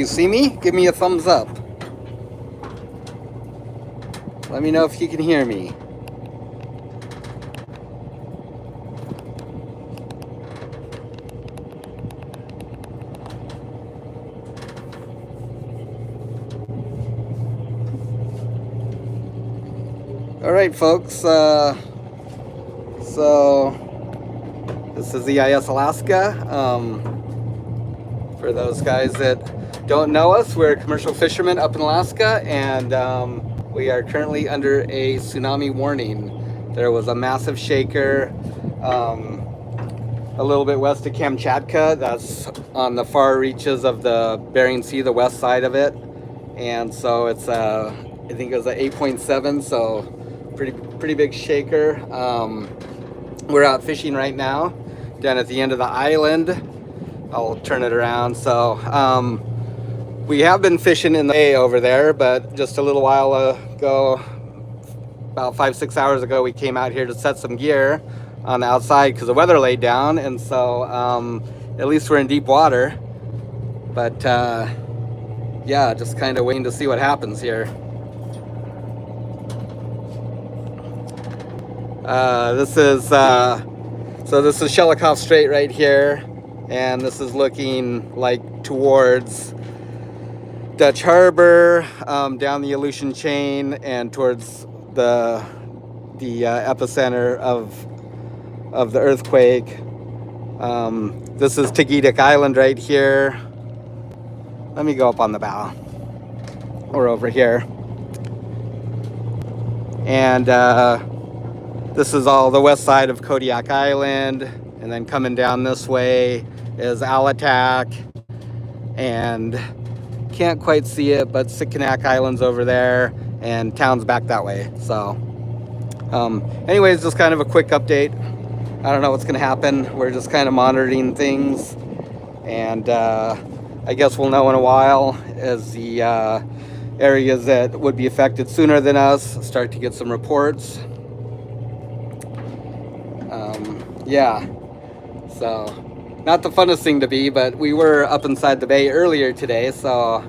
you see me, give me a thumbs up. Let me know if you can hear me. All right, folks. So this is EIS Alaska. For those guys that don't know us, we're commercial fishermen up in Alaska, and we are currently under a tsunami warning. There was a massive shaker a little bit west of Kamchatka. That's on the far reaches of the Bering Sea, the west side of it. And so it's I think it was an 8.7, so pretty big shaker. We're out fishing right now down at the end of the island. I'll turn it around. So we have been fishing in the bay over there, but just a little while ago, about 5-6 hours ago, we came out here to set some gear on the outside because the weather laid down, and so at least we're in deep water. But yeah, just kind of waiting to see what happens here. This is Shelikof Strait right here, and this is looking like towards Dutch Harbor, down the Aleutian Chain, and towards the epicenter of the earthquake. This is Tagitic Island right here. Let me go up on the bow, or over here, and this is all the west side of Kodiak Island, and then coming down this way is Alatak, and can't quite see it, but Sitkinak Island's over there, and town's back that way. So anyways, just kind of a quick update. I don't know what's gonna happen. We're just kind of monitoring things, and I guess we'll know in a while as the areas that would be affected sooner than us start to get some reports. Yeah, so not the funnest thing to be, but we were up inside the bay earlier today, so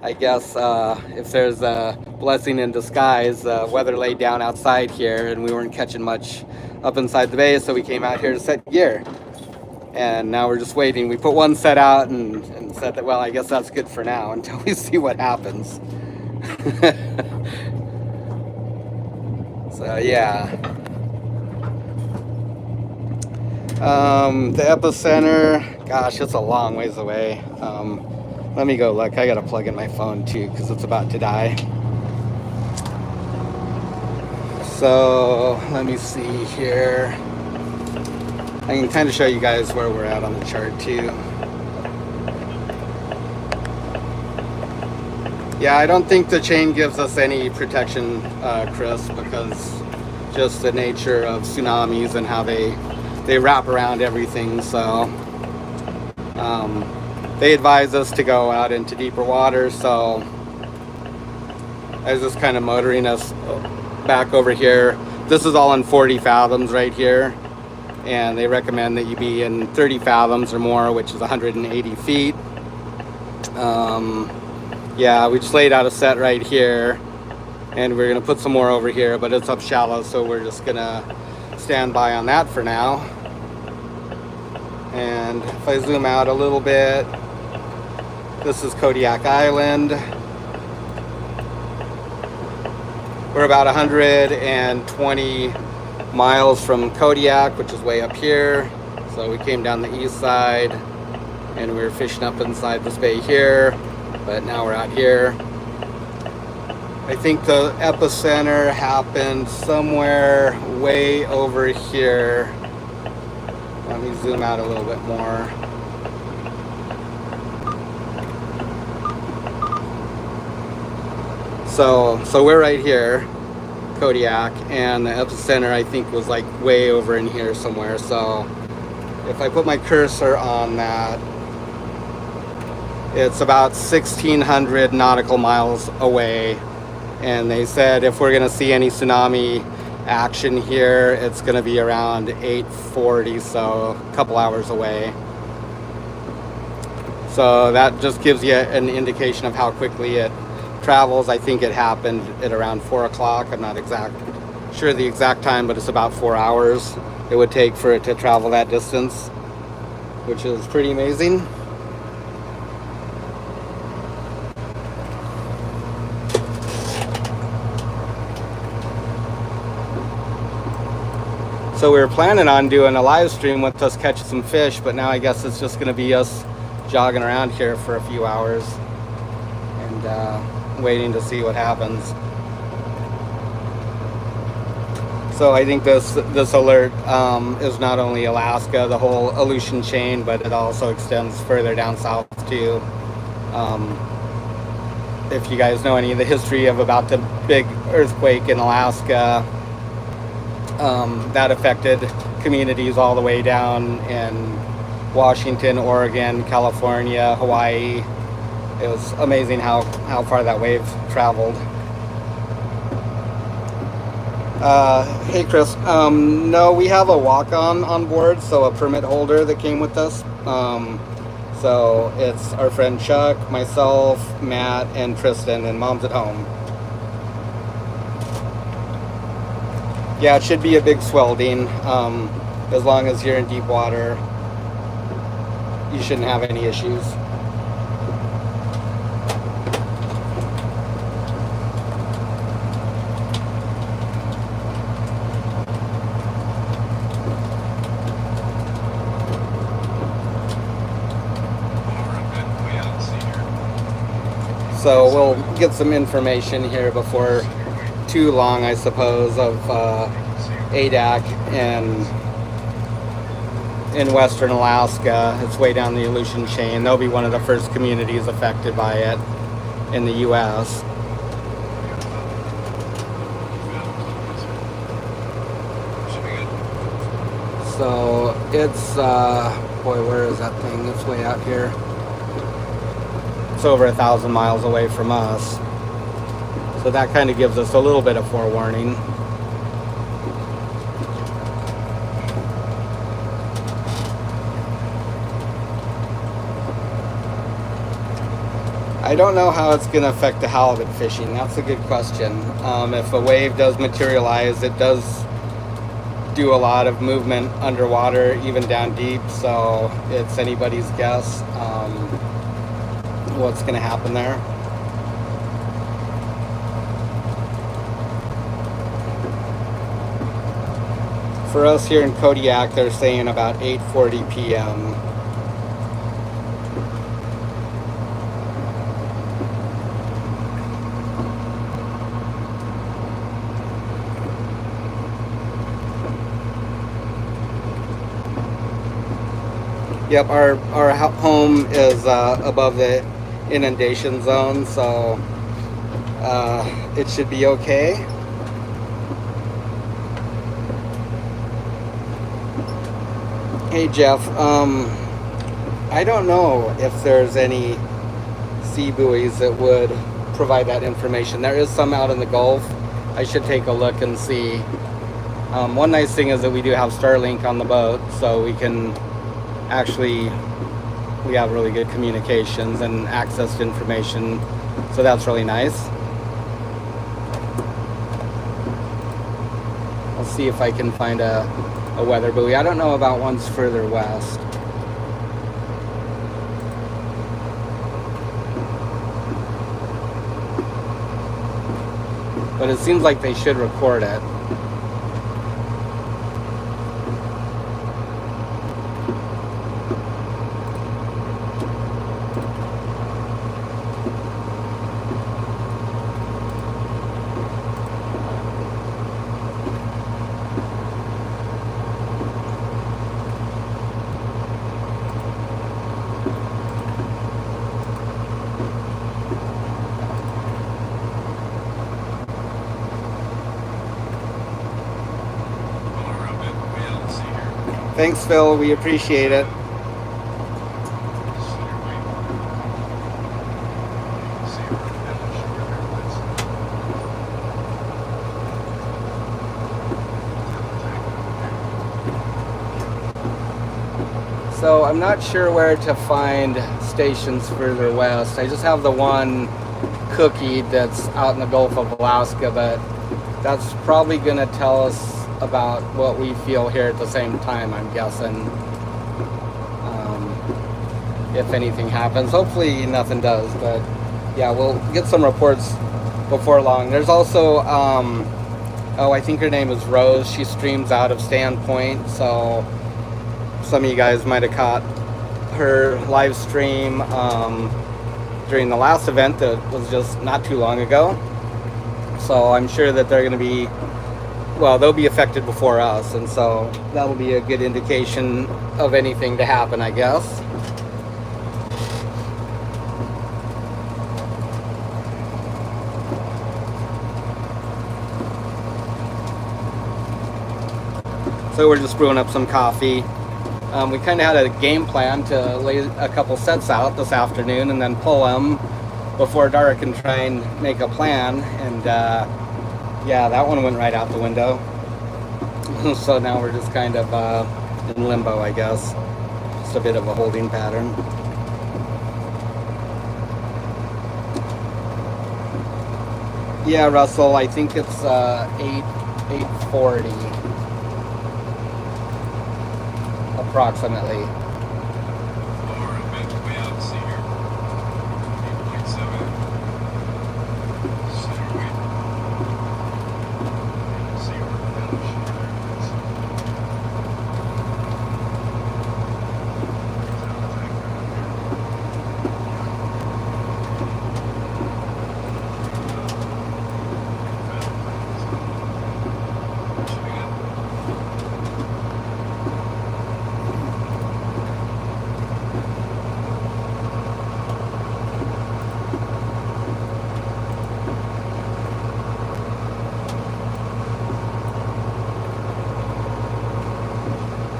I guess if there's a blessing in disguise, weather laid down outside here and we weren't catching much up inside the bay, so we came out here to set gear, and now we're just waiting. We put one set out and said that, well, I guess that's good for now until we see what happens. So yeah, the epicenter, gosh, it's a long ways away. Let me go look. I gotta plug in my phone too because it's about to die. So let me see here. I can kind of show you guys where we're at on the chart too. Yeah, I don't think the chain gives us any protection, Chris, because just the nature of tsunamis and how they wrap around everything. So they advise us to go out into deeper water, so I was just kind of motoring us back over here. This is all in 40 fathoms right here, and they recommend that you be in 30 fathoms or more, which is 180 feet. Yeah, we just laid out a set right here, and we're gonna put some more over here, but it's up shallow, so we're just gonna stand by on that for now. And if I zoom out a little bit, this is Kodiak Island. We're about 120 miles from Kodiak, which is way up here. So we came down the east side and we were fishing up inside this bay here, but now we're out here. I think the epicenter happened somewhere way over here. Let me zoom out a little bit more. So we're right here, Kodiak, and the epicenter I think was like way over in here somewhere. So if I put my cursor on that, it's about 1,600 nautical miles away. And they said if we're gonna see any tsunami action here, it's gonna be around 8:40, so a couple hours away. So that just gives you an indication of how quickly it travels. I think it happened at around 4 o'clock. I'm not sure the exact time, but it's about 4 hours it would take for it to travel that distance, which is pretty amazing. So we were planning on doing a live stream with us catching some fish, but now I guess it's just going to be us jogging around here for a few hours and waiting to see what happens. So I think this alert is not only Alaska, the whole Aleutian chain, but it also extends further down south too. If you guys know any of the history of about the big earthquake in Alaska, that affected communities all the way down in Washington, Oregon, California, Hawaii. It was amazing how far that wave traveled. Hey Chris, no, we have a walk-on on board, so a permit holder that came with us. So it's our friend Chuck, myself, Matt, and Tristan, and Mom's at home. Yeah, it should be a big swell, Dean. As long as you're in deep water, you shouldn't have any issues. So we'll get some information here before too long, I suppose, of ADAC in western Alaska. It's way down the Aleutian chain. They'll be one of the first communities affected by it in the U.S. So it's, boy, where is that thing? It's way out here. It's over 1,000 miles away from us. So that kind of gives us a little bit of forewarning. I don't know how it's going to affect the halibut fishing. That's a good question. If a wave does materialize, it does do a lot of movement underwater, even down deep. So it's anybody's guess what's going to happen there. For us here in Kodiak, they're saying about 8:40 p.m. Yep, our home is above the inundation zone, so it should be okay. Hey Jeff, I don't know if there's any sea buoys that would provide that information. There is some out in the Gulf. I should take a look and see. One nice thing is that we do have Starlink on the boat, so we can actually, we have really good communications and access to information, so that's really nice. I'll see if I can find a weather buoy. I don't know about ones further west. But it seems like they should record it. Thanks, Phil. We appreciate it. So I'm not sure where to find stations further west. I just have the one cookie that's out in the Gulf of Alaska, but that's probably going to tell us about what we feel here at the same time, I'm guessing. If anything happens. Hopefully nothing does, but yeah, we'll get some reports before long. There's also, oh, I think her name is Rose. She streams out of Standpoint, so some of you guys might have caught her live stream during the last event that was just not too long ago. So I'm sure that they're going to be, well, they'll be affected before us, and so that'll be a good indication of anything to happen, I guess. So we're just brewing up some coffee. We kind of had a game plan to lay a couple sets out this afternoon and then pull them before dark and try and make a plan. And yeah, that one went right out the window. So now we're just kind of in limbo, I guess. Just a bit of a holding pattern. Yeah, Russell, I think it's 8:40. Approximately.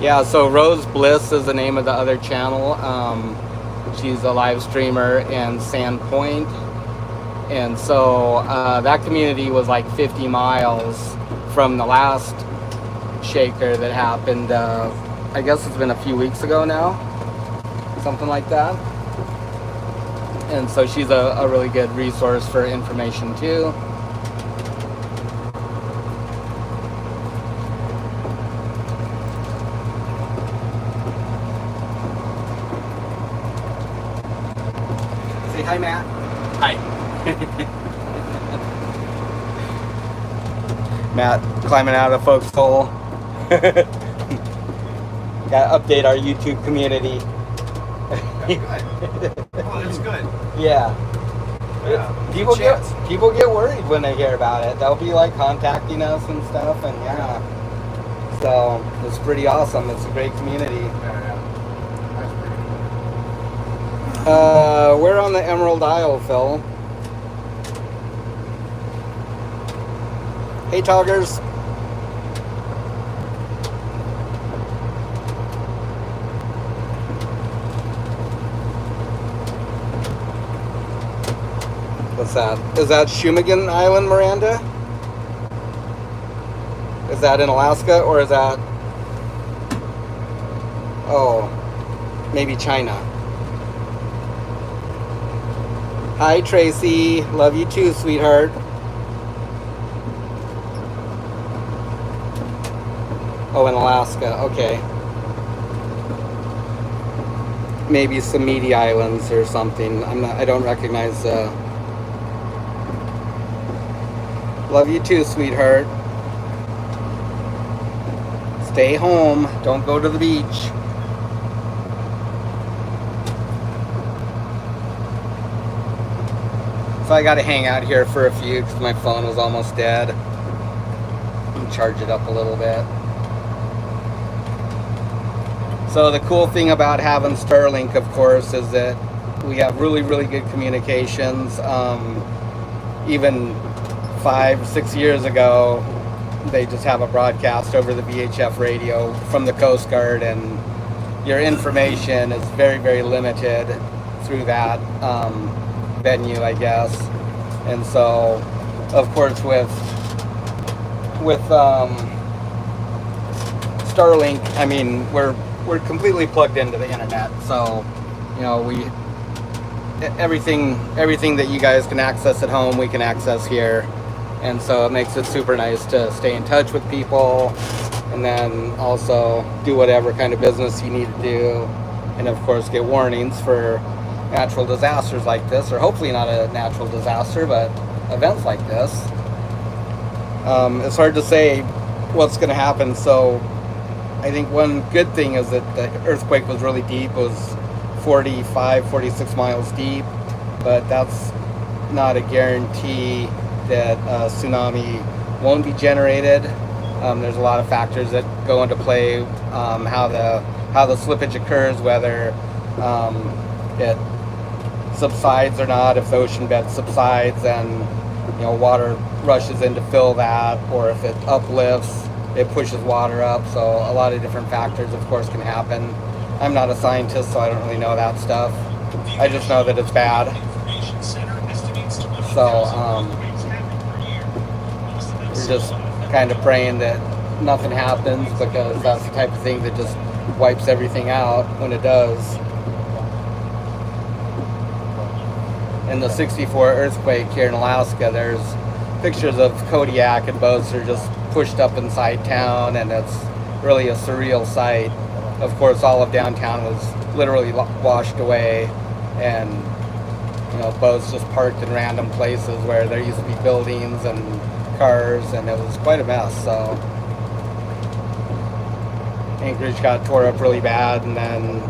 Yeah, so Rose Bliss is the name of the other channel. She's a live streamer in Sandpoint. And so that community was like 50 miles from the last shaker that happened. I guess it's been a few weeks ago now. Something like that. And so she's a really good resource for information too. Hi, Matt. Hi. Matt climbing out of folks' hole. Gotta update our YouTube community. Good. Oh, that's good. Yeah. Yeah. People get worried when they hear about it. They'll be like contacting us and stuff, and yeah. So it's pretty awesome. It's a great community. Yeah. We're on the Emerald Isle, Phil. Hey, Toggers. What's that? Is that Shumagan Island, Miranda? Is that in Alaska, or is that... Oh, maybe China. Hi, Tracy. Love you too, sweetheart. Oh, in Alaska. Okay. Maybe some meaty islands or something. I don't recognize. Love you too, sweetheart. Stay home. Don't go to the beach. So I got to hang out here for a few because my phone was almost dead. Charge it up a little bit. So the cool thing about having Starlink, of course, is that we have really, really good communications. Even 5-6 years ago, they just have a broadcast over the VHF radio from the Coast Guard, and your information is very, very limited through that venue, I guess. And so, of course, with Starlink, I mean, we're we're completely plugged into the internet. So, you know, everything that you guys can access at home, we can access here. And so it makes it super nice to stay in touch with people, and then also do whatever kind of business you need to do, and of course get warnings for natural disasters like this, or hopefully not a natural disaster, but events like this. It's hard to say what's going to happen. So I think one good thing is that the earthquake was really deep. It was 46 miles deep, but that's not a guarantee that a tsunami won't be generated. There's a lot of factors that go into play, how the slippage occurs, whether it subsides or not. If the ocean bed subsides and, you know, water rushes in to fill that, or if it uplifts, it pushes water up. So a lot of different factors, of course, can happen. I'm not a scientist, so I don't really know that stuff. I just know that it's bad. So we're just kind of praying that nothing happens, because that's the type of thing that just wipes everything out when it does. In the 64 earthquake here in Alaska, there's pictures of Kodiak and boats are just pushed up inside town, and it's really a surreal sight. Of course, all of downtown was literally washed away, and, you know, boats just parked in random places where there used to be buildings and cars, and it was quite a mess. So Anchorage got tore up really bad, and then,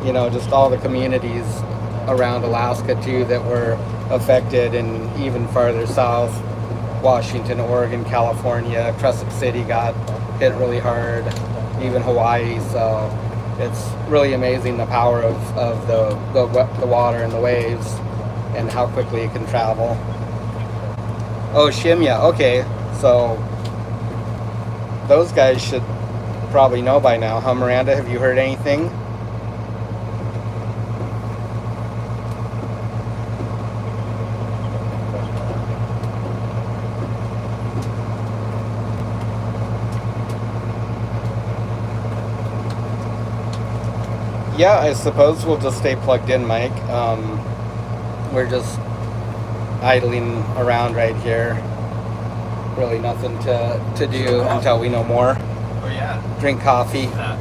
you know, just all the communities around Alaska too that were affected, and even farther south, Washington, Oregon, California, Crescent City got hit really hard, even Hawaii. So it's really amazing the power of the water and the waves, and how quickly it can travel. Oh, Shimya, okay, so those guys should probably know by now, huh, Miranda? Have you heard anything? Yeah, I suppose we'll just stay plugged in, Mike. We're just idling around right here. Really nothing to do until we know more. Oh yeah. Drink coffee. That.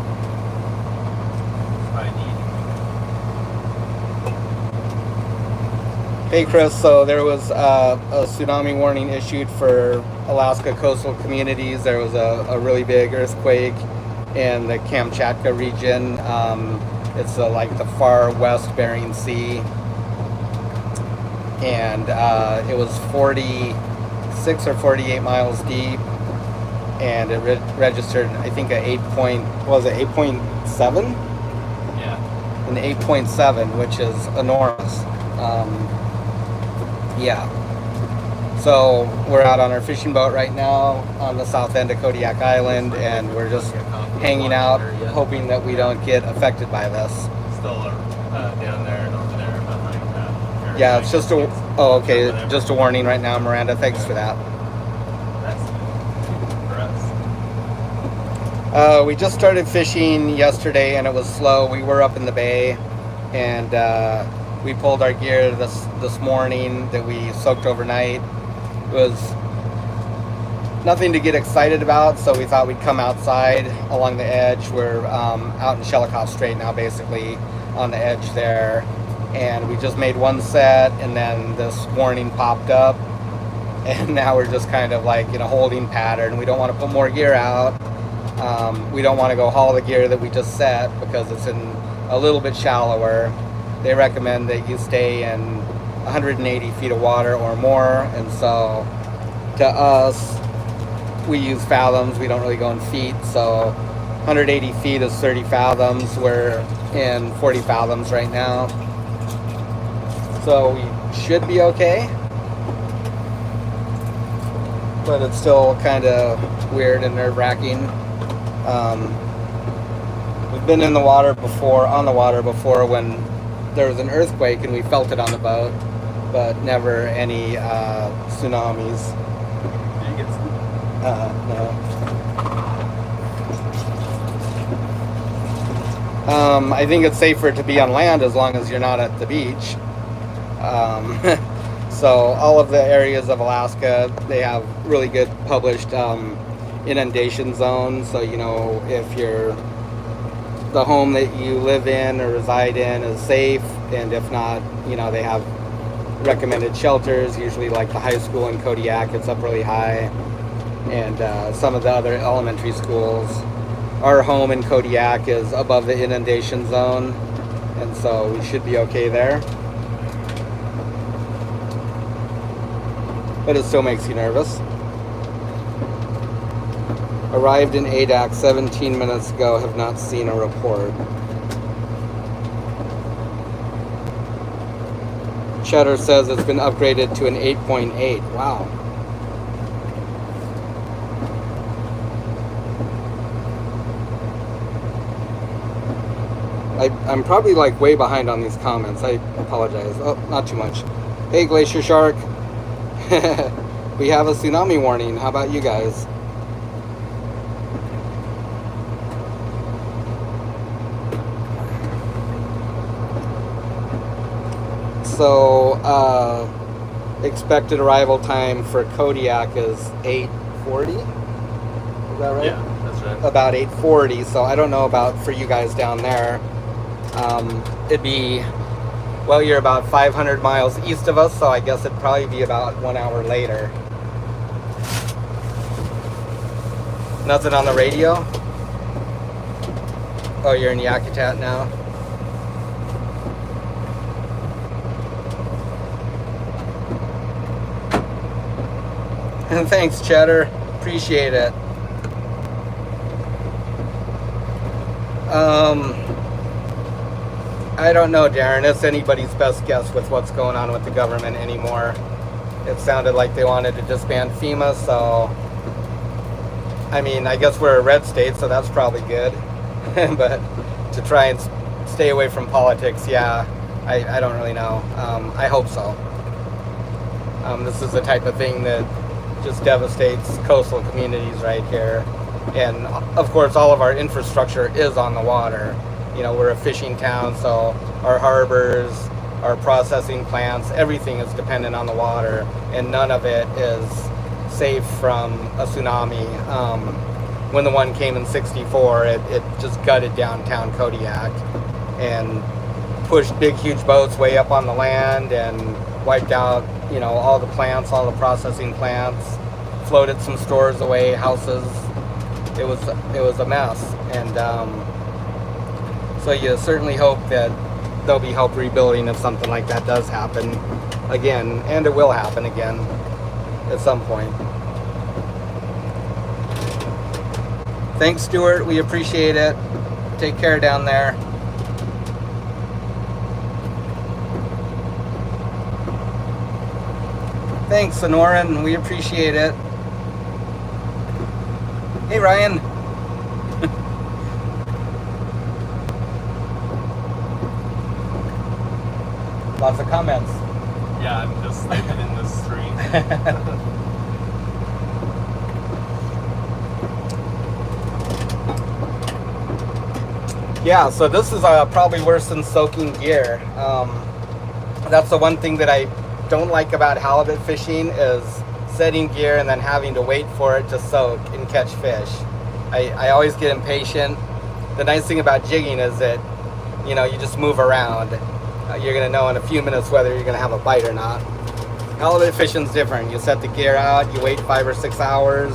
I need. Hey Chris, so there was a tsunami warning issued for Alaska coastal communities. There was a really big earthquake in the Kamchatka region. It's like the far west Bering Sea, and it was 46 or 48 miles deep, and it registered, I think, a 8.7? Yeah. An 8.7, which is enormous. Yeah. So we're out on our fishing boat right now on the south end of Kodiak Island, and we're just hanging out, hoping that we don't get affected by this. Still down there and over there behind that. Yeah, it's just just a warning right now, Miranda. Thanks for that. That's for us. We just started fishing yesterday, and it was slow. We were up in the bay, and we pulled our gear this morning that we soaked overnight. It was nothing to get excited about, so we thought we'd come outside along the edge. We're out in Shelikof Strait now, basically on the edge there, and we just made one set, and then this warning popped up, and now we're just kind of like in a holding pattern. We don't want to put more gear out. We don't want to go haul the gear that we just set, because it's in a little bit shallower. They recommend that you stay in 180 feet of water or more, and so to us, we use fathoms. We don't really go in feet, so 180 feet is 30 fathoms. We're in 40 fathoms right now, so we should be okay, but it's still kind of weird and nerve-wracking. We've been on the water before when there was an earthquake, and we felt it on the boat, but never any tsunamis. Did you get some? No. I think it's safer to be on land as long as you're not at the beach. So all of the areas of Alaska, they have really good published inundation zones. So, you know, if the home that you live in or reside in is safe, and if not, you know, they have recommended shelters, usually like the high school in Kodiak, it's up really high, and some of the other elementary schools. Our home in Kodiak is above the inundation zone, and so we should be okay there. But it still makes you nervous. Arrived in ADAC 17 minutes ago, have not seen a report. Cheddar says it's been upgraded to an 8.8. Wow. I'm probably like way behind on these comments. I apologize. Oh, not too much. Hey, Glacier Shark. We have a tsunami warning. How about you guys? So, expected arrival time for Kodiak is 8:40. Is that right? Yeah, that's right. About 8:40. So I don't know about for you guys down there. It'd be, well, you're about 500 miles east of us, so I guess it'd probably be about 1 hour later. Nothing on the radio? Oh, you're in Yakutat now? And thanks, Cheddar. Appreciate it. I don't know, Darren. It's anybody's best guess with what's going on with the government anymore. It sounded like they wanted to disband FEMA, so I mean, I guess we're a red state, so that's probably good. But to try and stay away from politics, yeah, I don't really know. I hope so. This is the type of thing that just devastates coastal communities right here. And of course, all of our infrastructure is on the water. You know, we're a fishing town, so our harbors, our processing plants, everything is dependent on the water, and none of it is safe from a tsunami. When the one came in '64, it just gutted downtown Kodiak and pushed big, huge boats way up on the land and wiped out, you know, all the plants, all the processing plants, floated some stores away, houses. It was a mess, and so you certainly hope that there'll be help rebuilding if something like that does happen again, and it will happen again at some point. Thanks, Stuart. We appreciate it. Take care down there. Thanks, Sonoran. We appreciate it. Hey, Ryan. Lots of comments. Yeah, I'm just sleeping in the stream. Yeah, so this is probably worse than soaking gear. That's the one thing that I don't like about halibut fishing is setting gear and then having to wait for it to soak and catch fish. I always get impatient. The nice thing about jigging is that, you know, you just move around. You're going to know in a few minutes whether you're going to have a bite or not. Halibut fishing's different. You set the gear out, you wait 5 or 6 hours,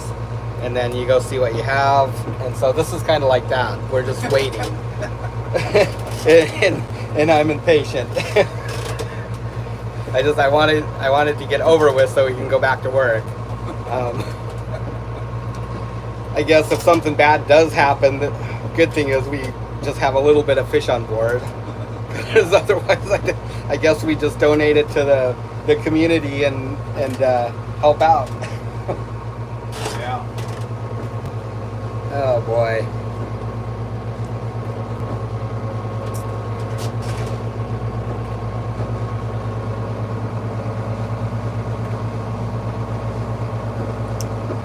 and then you go see what you have. And so this is kind of like that. We're just waiting. and I'm impatient. I wanted to get over with so we can go back to work. I guess if something bad does happen, the good thing is we just have a little bit of fish on board. Because otherwise, I guess we just donate it to the community and help out. Yeah. Oh boy.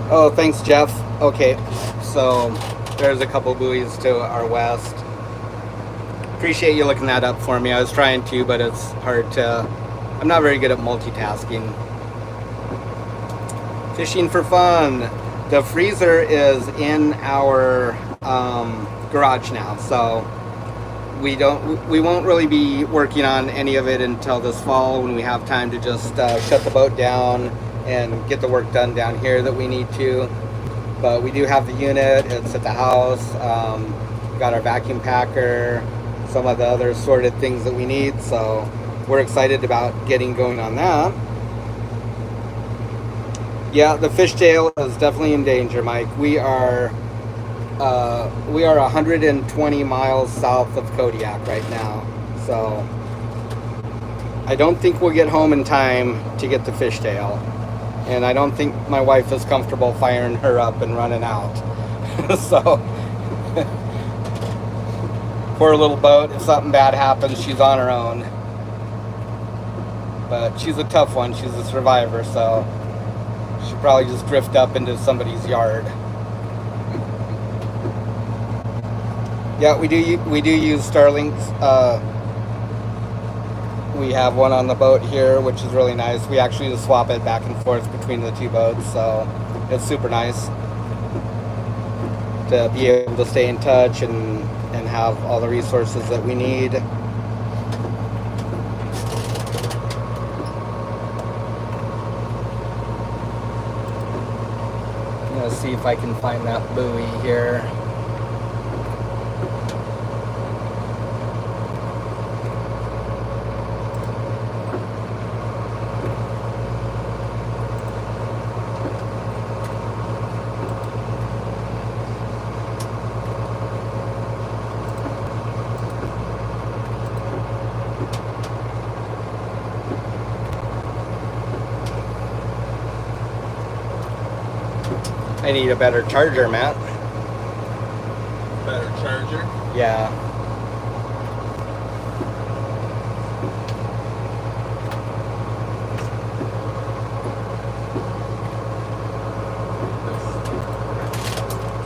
Oh, thanks, Jeff. Okay, so there's a couple buoys to our west. Appreciate you looking that up for me. I was trying to, but it's hard to. I'm not very good at multitasking. Fishing for fun. The freezer is in our garage now, so we won't really be working on any of it until this fall when we have time to just shut the boat down and get the work done down here that we need to. But we do have the unit. It's at the house. We got our vacuum packer, some of the other sorted things that we need, so we're excited about getting going on that. Yeah, the fishtail is definitely in danger, Mike. We are 120 miles south of Kodiak right now, so I don't think we'll get home in time to get the fishtail, and I don't think my wife is comfortable firing her up and running out. So poor little boat, if something bad happens, she's on her own. But she's a tough one. She's a survivor, so she'll probably just drift up into somebody's yard. Yeah, we do use Starlinks. We have one on the boat here, which is really nice. We actually just swap it back and forth between the two boats, so it's super nice to be able to stay in touch and have all the resources that we need. I'm gonna see if I can find that buoy here. I need a better charger, Matt. Better charger? Yeah.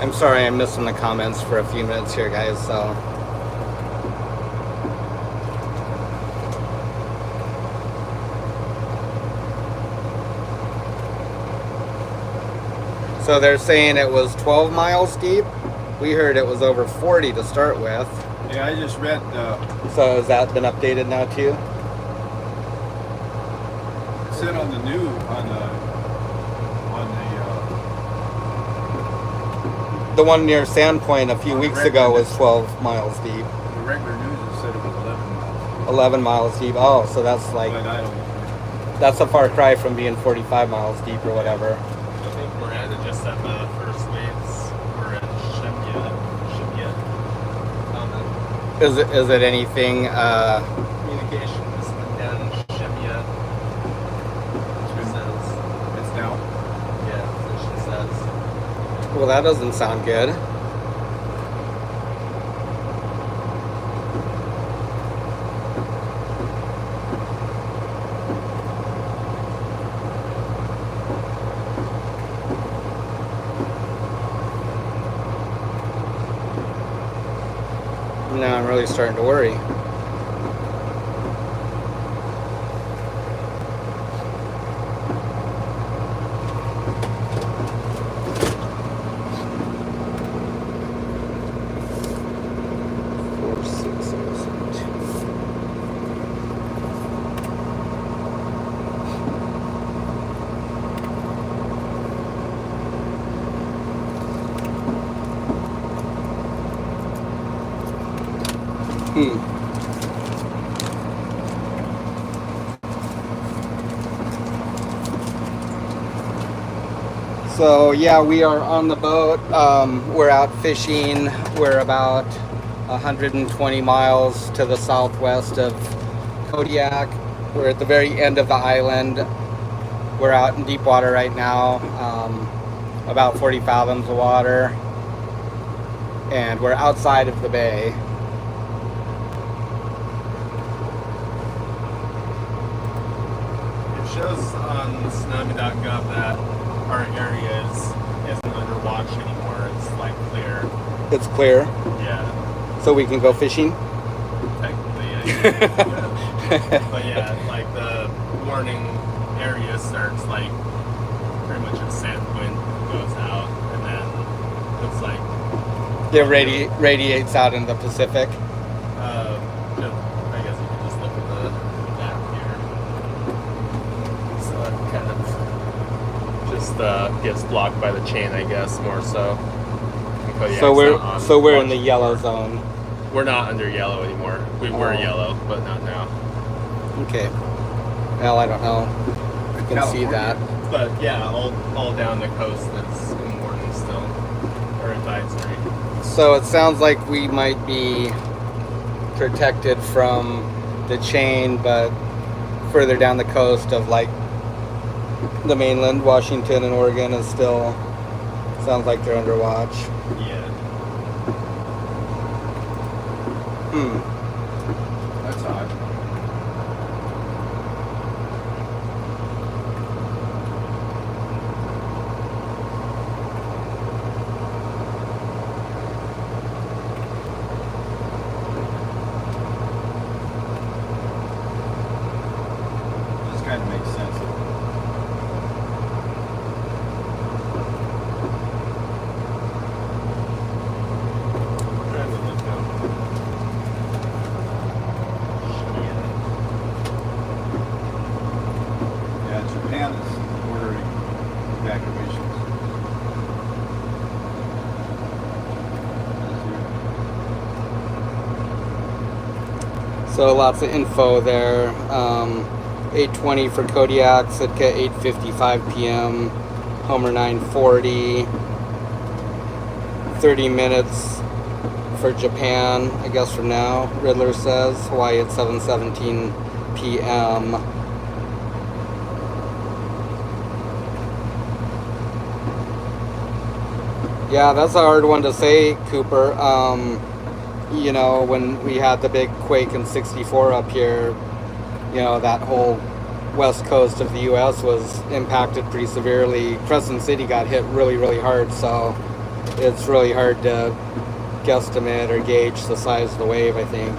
I'm sorry I'm missing the comments for a few minutes here, guys, so. So they're saying it was 12 miles deep. We heard it was over 40 to start with. Yeah, I just read. So has that been updated now too? It said on the new The one near Sandpoint a few weeks ago was 12 miles deep. the regular news it said it was 11 miles. 11 miles deep. Oh, so that's like, But I don't. that's a far cry from being 45 miles deep or whatever. I think we're at it just at the first waves. We're at Shemya. Is it anything? Communications and Shemya. She says. It's down. Yeah, so she says. Well, that doesn't sound good. Now I'm really starting to worry. So yeah, we are on the boat. We're out fishing. We're about 120 miles to the southwest of Kodiak. We're at the very end of the island. We're out in deep water right now, about 40 fathoms of water, and we're outside of the bay. It shows on tsunami.gov that our area isn't under watch anymore. It's like clear. It's clear, Yeah. so we can go fishing. But yeah, like the warning area starts like pretty much at set point goes out, and then it's like it radiates out in the Pacific. I guess you can just look at the map here. So it kind of just gets blocked by the chain, I guess, more so. Because, yeah, So we're in the yellow zone. We're not under yellow anymore. We were yellow, but not now. Okay. Well, I don't know. You can see that. But yeah, all down the coast it's in warning still, or advisory. So it sounds like we might be protected from the chain, but further down the coast of like the mainland, Washington and Oregon, is still sounds like they're under watch. Yeah. That's odd. This kind of makes sense. Trying to look up. Yeah, Japan is ordering evacuations. So lots of info there. 8:20 for Kodiak, Sitka 8:55 p.m. Homer 9:40. 30 minutes for Japan, I guess from now. Riddler says Hawaii at 7:17 p.m. Yeah, that's a hard one to say, Cooper. You know, when we had the big quake in '64 up here, you know, that whole west coast of the U.S. was impacted pretty severely. Crescent City got hit really, really hard, so it's really hard to guesstimate or gauge the size of the wave, I think.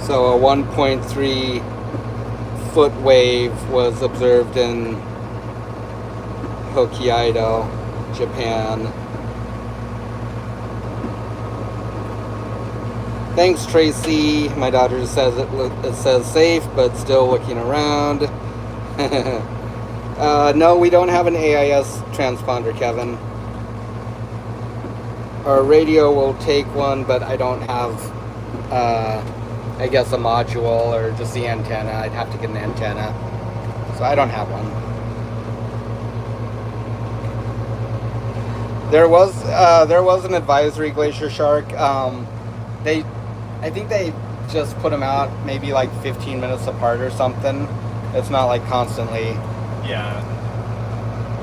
So a 1.3 foot wave was observed in Hokkaido, Japan. Thanks, Tracy. My daughter says it says safe, but still looking around. No, we don't have an AIS transponder, Kevin. Our radio will take one, but I don't have, I guess, a module or just the antenna. I'd have to get an antenna. So I don't have one. There was an advisory, glacier shark. I think they just put them out maybe like 15 minutes apart or something. It's not like constantly. Yeah.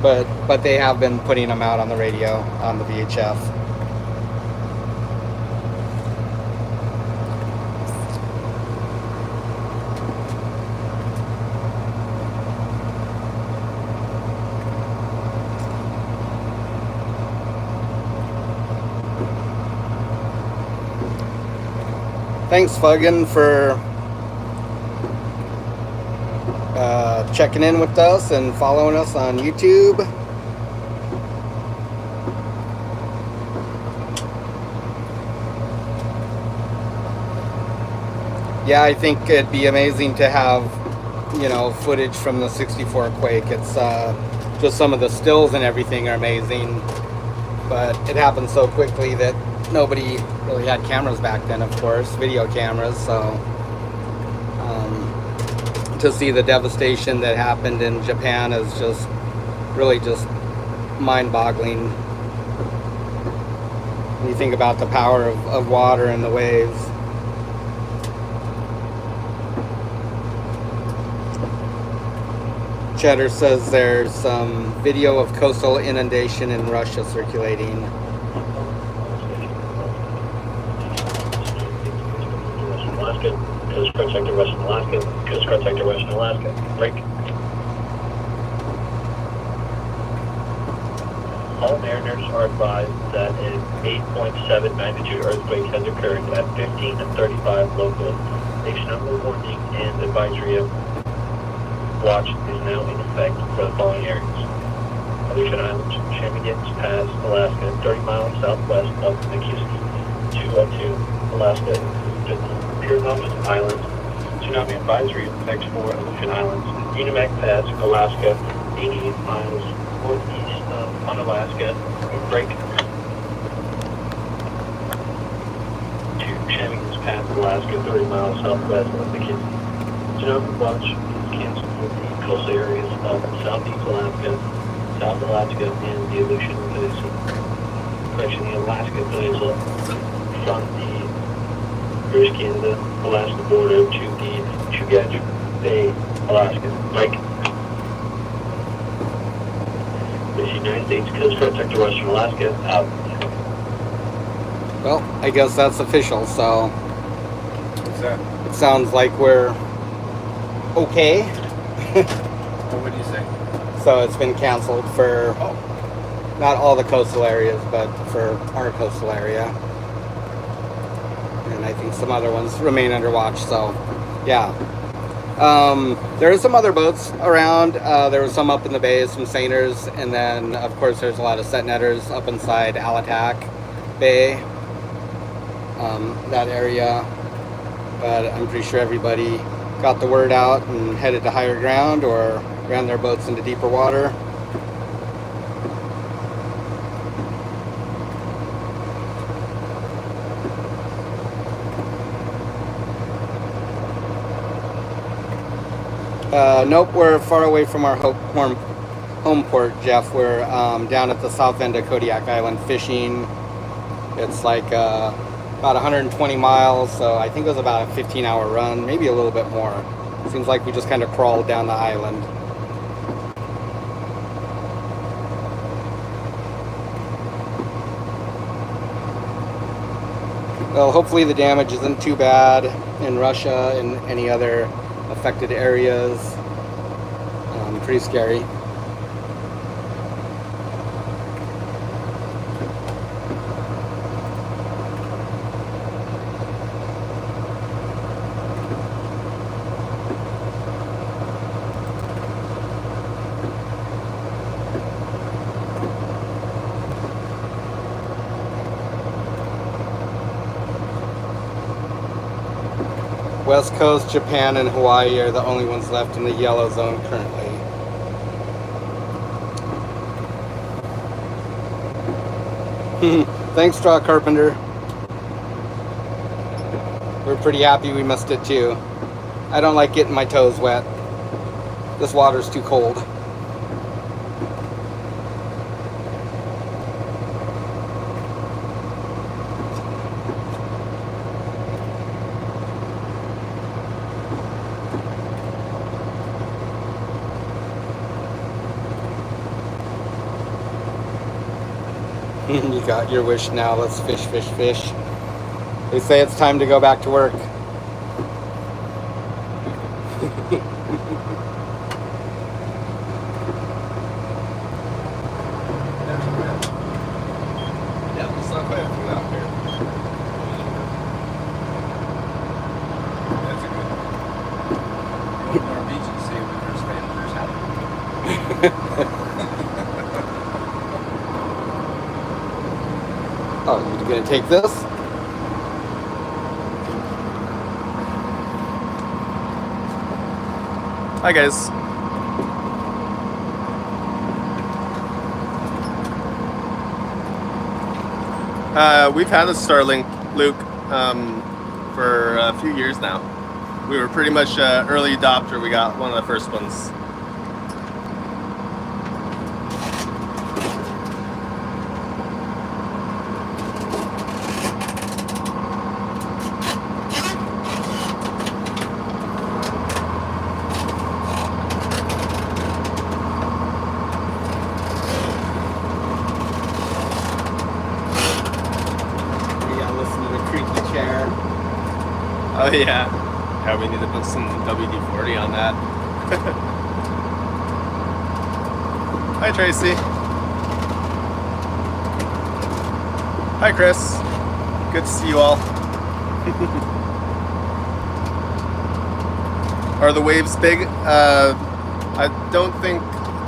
But they have been putting them out on the radio on the VHF. Thanks, Fuggin, for checking in with us and following us on YouTube. Yeah, I think it'd be amazing to have, you know, footage from the '64 quake. It's just some of the stills and everything are amazing, but it happened so quickly that nobody really had cameras back then, of course, video cameras, so to see the devastation that happened in Japan is just really just mind-boggling when you think about the power of water and the waves. Cheddar says there's some video of coastal inundation in Russia circulating. Alaska, because Coast Guard Sector Western Alaska. Coast Guard Sector Western Alaska. Break. All mariners are advised that an 8.7 magnitude earthquake has occurred at 15 and 35 local. A tsunami warning and advisory watch is now in effect for the following areas. Aleutian Islands, Shenanigans Pass, Alaska, 30 miles southwest of McKinney, 202, Alaska, Pyramid Island. Tsunami advisory in effect for Aleutian Islands. Unimak Pass, Alaska, 88 miles northeast on Alaska. Break. To Shenanigans Pass, Alaska, 30 miles southwest of McKinney. Tsunami watch is canceled for the coastal areas of southeast Alaska, South Alaska, and the Aleutian Peninsula. Correction, the Alaska Peninsula from the British Canada, Alaska border to the Chugach Bay, Alaska. Mike. The United States Coast Guard Sector Western Alaska, out. Well, I guess that's official, so What's that? it sounds like we're okay. Oh, what do you say? So it's been canceled for Oh, not all the coastal areas, but for our coastal area. And I think some other ones remain under watch, so yeah. There are some other boats around. There was some up in the bay, some seiners, and then of course there's a lot of set netters up inside Alatak Bay, that area. But I'm pretty sure everybody got the word out and headed to higher ground or ran their boats into deeper water. Nope, we're far away from our home port, Jeff. We're down at the south end of Kodiak Island fishing. It's like about 120 miles, so I think it was about a 15-hour run, maybe a little bit more. Seems like we just kind of crawled down the island. Well, hopefully the damage isn't too bad in Russia and any other affected areas. Pretty scary. West Coast, Japan, and Hawaii are the only ones left in the yellow zone currently. Thanks, Straw Carpenter. We're pretty happy we missed it too. I don't like getting my toes wet. This water's too cold. You got your wish now. Let's fish, fish, fish. They say it's time to go back to work. yeah, it's not bad for out there. That's a good one. Go to our beach and see if there's halibut. Oh, you're gonna take this? Hi guys. We've had a Starlink, Luke, for a few years now. We were pretty much an early adopter. We got one of the first ones. Oh yeah. Yeah, we need to put some WD-40 on that. Hi, Tracy. Hi, Chris. Good to see you all. Are the waves big? I don't think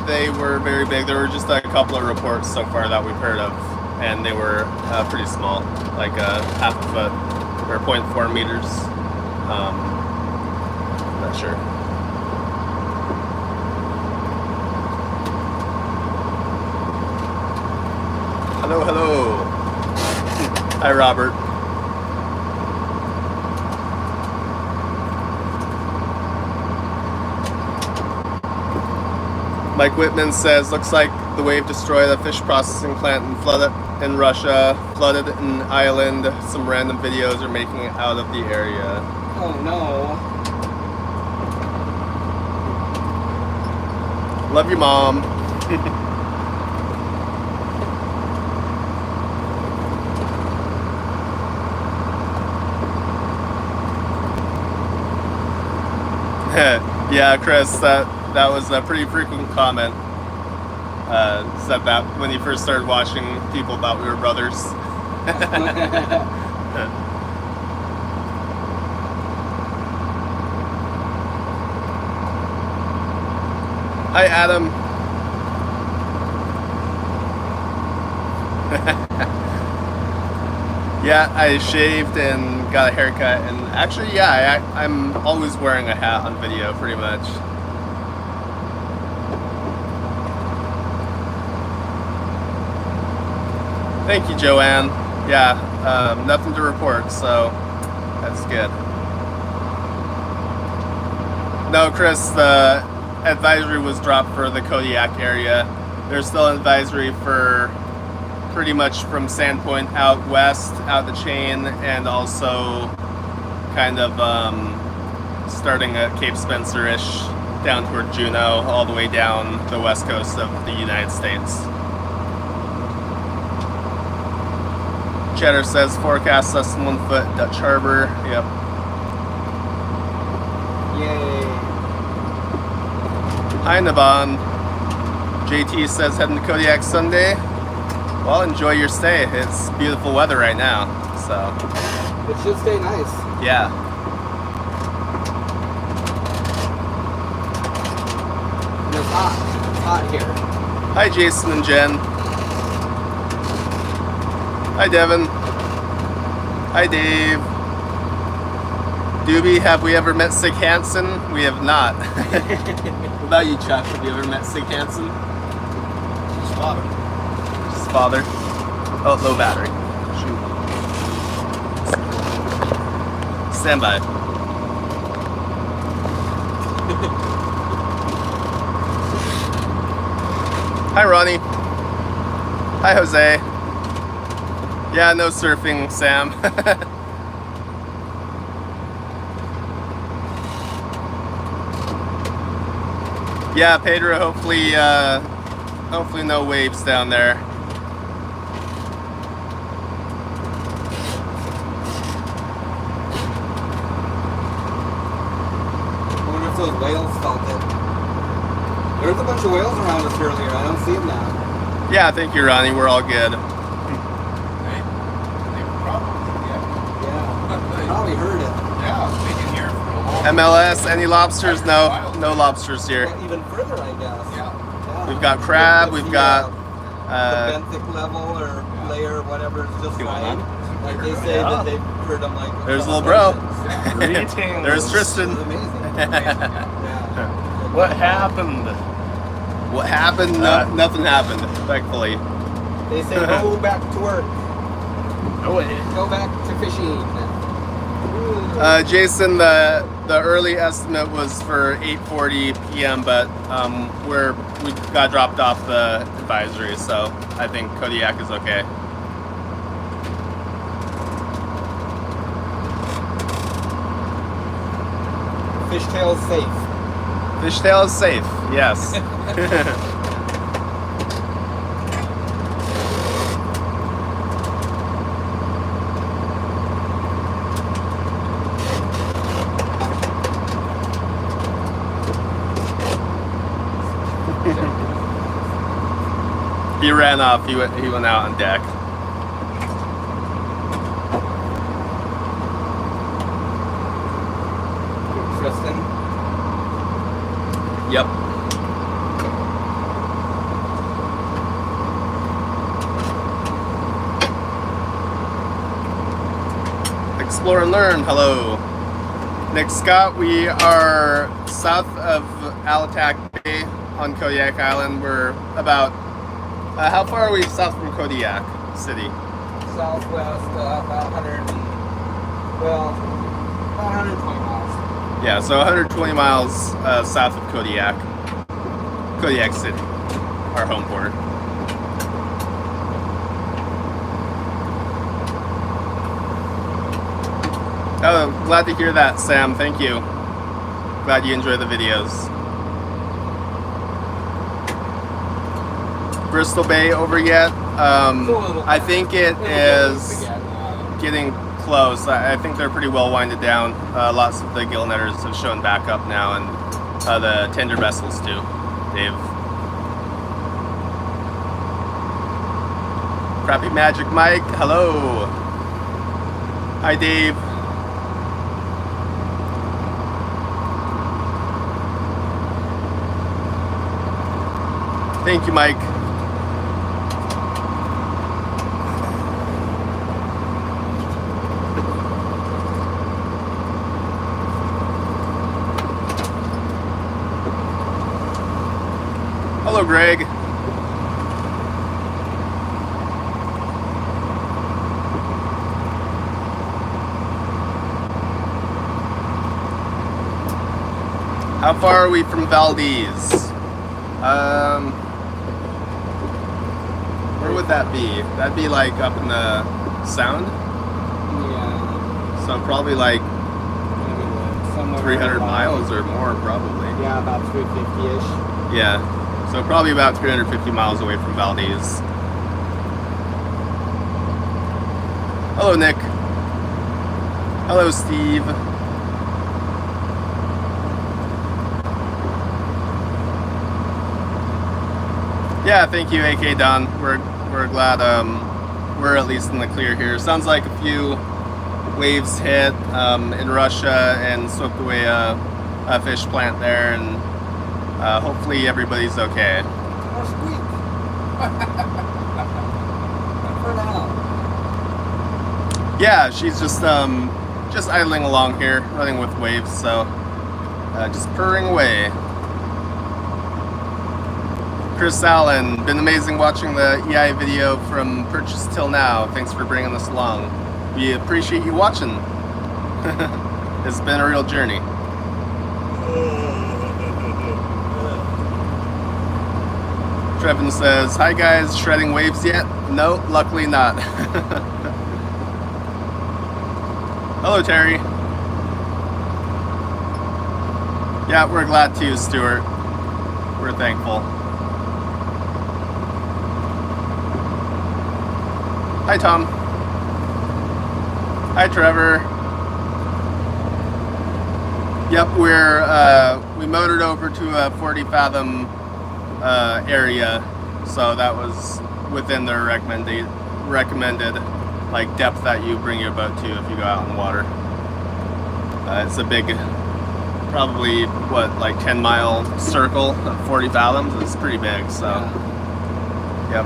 they were very big. There were just a couple of reports so far that we've heard of, and they were pretty small, like half a foot or 0.4 meters. Not sure. Hello, hello. Hi, Robert. Mike Whitman says, looks like the wave destroyed a fish processing plant and flooded in Russia, flooded in Ireland. Some random videos are making it out of the area. Oh no. Love you, Mom. Yeah, Chris, that was a pretty frequent comment. Said that when you first started watching, people thought we were brothers. Hi, Adam. Yeah, I shaved and got a haircut, and actually, yeah, I'm always wearing a hat on video, pretty much. Thank you, Joanne. Yeah, nothing to report, so that's good. No, Chris, the advisory was dropped for the Kodiak area. There's still an advisory for pretty much from Sandpoint out west, out the chain, and also kind of starting at Cape Spencer-ish down toward Juneau, all the way down the west coast of the United States. Cheddar says forecast less than 1 foot, Dutch Harbor. Yep. Yay. Hi, Naban. JT says heading to Kodiak Sunday. Well, enjoy your stay. It's beautiful weather right now, so. It should stay nice. Yeah. And it's hot. It's hot here. Hi, Jason and Jen. Hi, Devin. Hi, Dave. Doobie, have we ever met Sig Hansen? We have not. What about you, Chuck? Have you ever met Sig Hansen? His father. His father. Oh, low battery. Shoot. Stand by. Hi, Ronnie. Hi, Jose. Yeah, no surfing, Sam. Yeah, Pedro, hopefully no waves down there. I wonder if those whales felt it. There was a bunch of whales around us earlier. I don't see them now. Yeah, thank you, Ronnie. We're all good. They probably, Yeah. Probably heard it. yeah, they can hear it from a long MLS, any lobsters? No, no lobsters here. Well, even further, I guess. Yeah. Yeah. We've got crab, we've got the benthic level or layer, whatever, is just You want right. that? Like they say Yeah. that they've heard them like. There's little bro. Greetings. There's Tristan. It's amazing. Yeah. What happened? What happened? No, nothing happened, thankfully. They say go back to work. No way. Go back to fishing. Jason, the early estimate was for 8:40 p.m., but we got dropped off the advisory, so I think Kodiak is okay. Fishtail is safe. Fishtail is safe, yes. He ran off. He went out on deck. Tristan. Yep. Explore and learn. Hello. Nick Scott, we are south of Alatak Bay on Kodiak Island. We're about, how far are we south from Kodiak City? Southwest, about 120 miles. Yeah, so 120 miles south of Kodiak City, our home port. Oh, glad to hear that, Sam. Thank you. Glad you enjoy the videos. Bristol Bay over yet? I think it is getting close. I think they're pretty well winded down. Lots of the gill netters have shown back up now, and the tender vessels too. Dave. Crappy Magic Mike, hello. Hi, Dave. Thank you, Mike. Hello, Greg. How far are we from Valdez? Where would that be? That'd be like up in the Sound? Yeah. So probably like Somewhere 300 around- miles or more, probably. Yeah, about 350-ish. Yeah, so probably about 350 miles away from Valdez. Hello, Nick. Hello, Steve. Yeah, thank you, AK Don. We're glad we're at least in the clear here. Sounds like a few waves hit in Russia and swept away a fish plant there, and hopefully everybody's okay. Oh, sweet. For now. Yeah, she's just idling along here, running with waves, so just purring away. Chris Allen, been amazing watching the EI video from purchase till now. Thanks for bringing us along. We appreciate you watching. It's been a real journey. Trevin says, hi guys, shredding waves yet? No, luckily not. Hello, Terry. Yeah, we're glad to, Stuart. We're thankful. Hi, Tom. Hi, Trevor. Yep, we motored over to a 40 fathom area, so that was within their recommended like depth that you bring your boat to if you go out in the water. It's a big, probably what, like 10-mile circle of 40 fathoms. It's pretty big, so yep.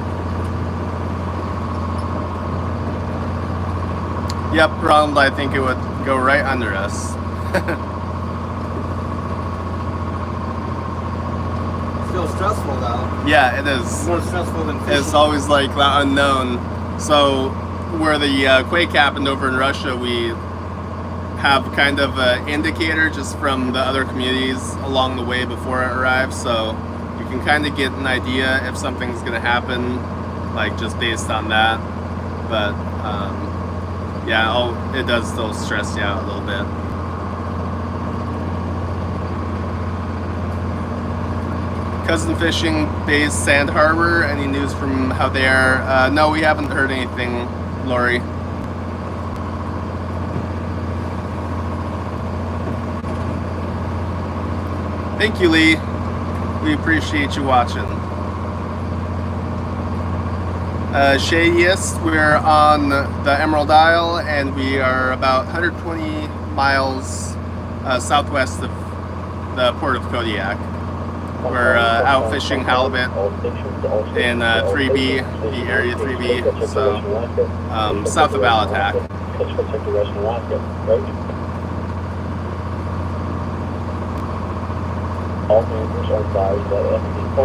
Yep, Ronald, I think it would go right under us. Still stressful though. Yeah, it is. More stressful than fishing. It's always like the unknown. So where the quake happened over in Russia, we have kind of an indicator just from the other communities along the way before it arrives. So you can kind of get an idea if something's going to happen, like just based on that. But yeah, it does still stress you out a little bit. Cousin Fishing Bay's Sand Harbor, any news from how they are? No, we haven't heard anything, Lori. Thank you, Lee. We appreciate you watching. shadiest. We're on the Emerald Isle, and we are about 120 miles southwest of the port of Kodiak. We're out fishing halibut in 3B, the area 3B, so south of Alaska.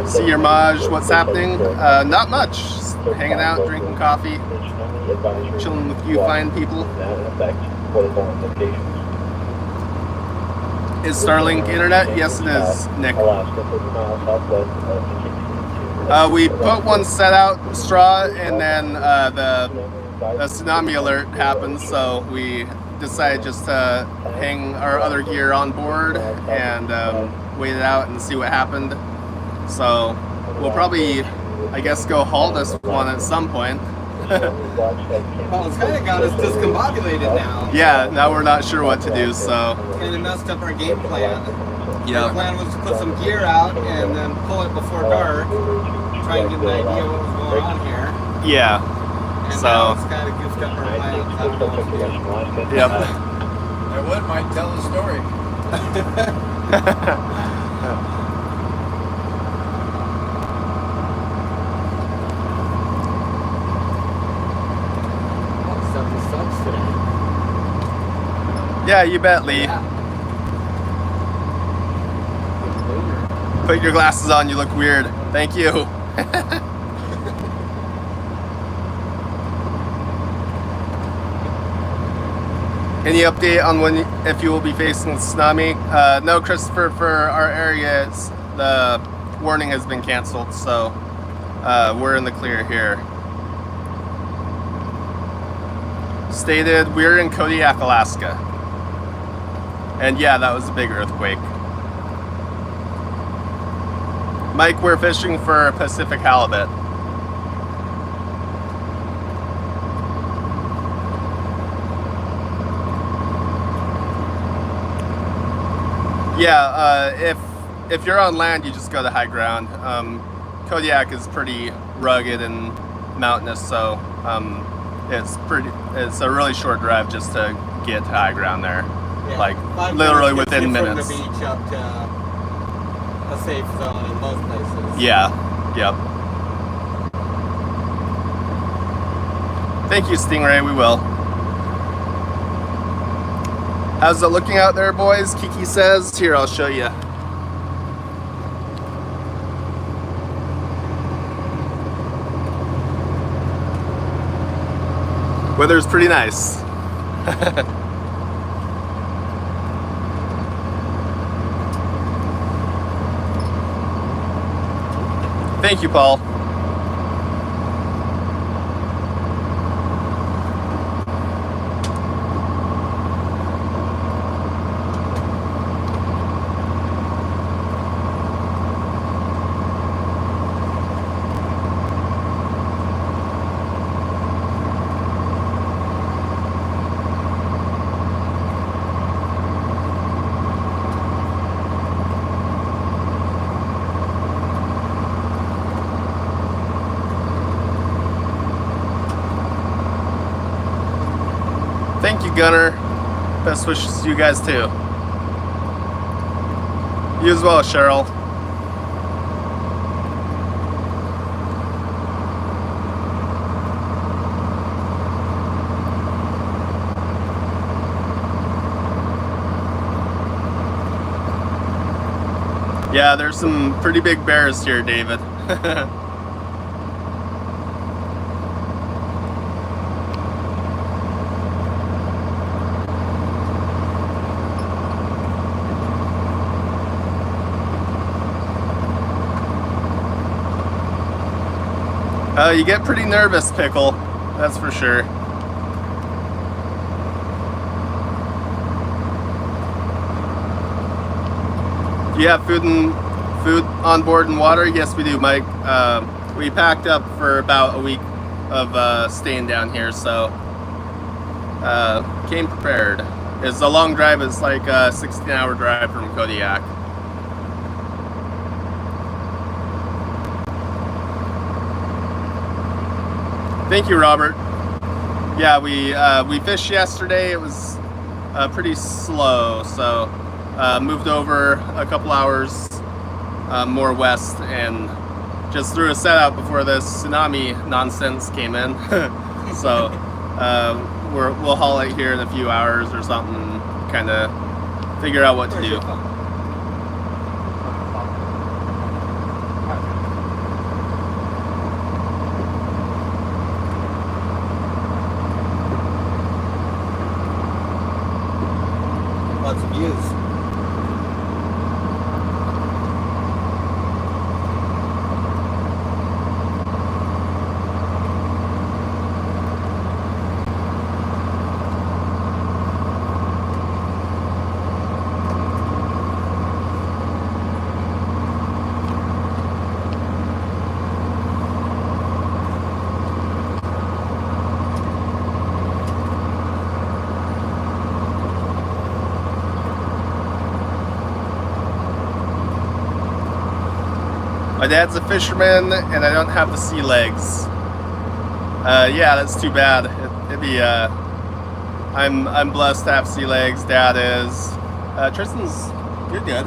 See your Maj, what's happening? Not much. Just hanging out, drinking coffee, chilling with you fine people. Is Starlink internet? Yes, it is, Nick. We put one set out, straw, and then the tsunami alert happened, so we decided just to hang our other gear on board and wait it out and see what happened. So we'll probably, I guess, go haul this one at some point. Well, it's kind of got us discombobulated now. Yeah, now we're not sure what to do, so. It's kind of messed up our game plan. Yeah. Our plan was to put some gear out and then pull it before dark, try and get an idea what was going on here. Yeah. And So. now it's kind of goofed up our plans. I don't know what to do. Yep. I would might tell the story. Yeah, you bet, Lee. Put your glasses on, you look weird. Thank you. Any update on when, if you will be facing tsunami? No, Christopher, for our area, the warning has been canceled, so we're in the clear here. Stated, we're in Kodiak, Alaska. And yeah, that was a big earthquake. Mike, we're fishing for Pacific halibut. Yeah, if you're on land, you just go to high ground. Kodiak is pretty rugged and mountainous, so it's a really short drive just to get to high ground there. Yeah, Like 5 literally minutes gets within you minutes. From the beach up to a safe zone in most places. Yeah, yep. Thank you, Stingray, we will. How's it looking out there, boys? Kiki says. Here, I'll show you. Weather's pretty nice. Thank you, Paul. Thank you, Gunner. Best wishes to you guys too. You as well, Cheryl. Yeah, there's some pretty big bears here, David. You get pretty nervous, Pickle. That's for sure. Do you have food on board and water? Yes, we do, Mike. We packed up for about a week of staying down here, so came prepared. It's a long drive. It's like a 16-hour drive from Kodiak. Thank you, Robert. Yeah, we fished yesterday. It was pretty slow, so moved over a couple hours more west and just threw a set out before this tsunami nonsense came in. So we'll haul it here in a few hours or something, kind of figure out what to do. Lots of views. My dad's a fisherman, and I don't have the sea legs. Yeah, that's too bad. It'd be. I'm blessed to have sea legs. Dad is. Tristan's. You're good.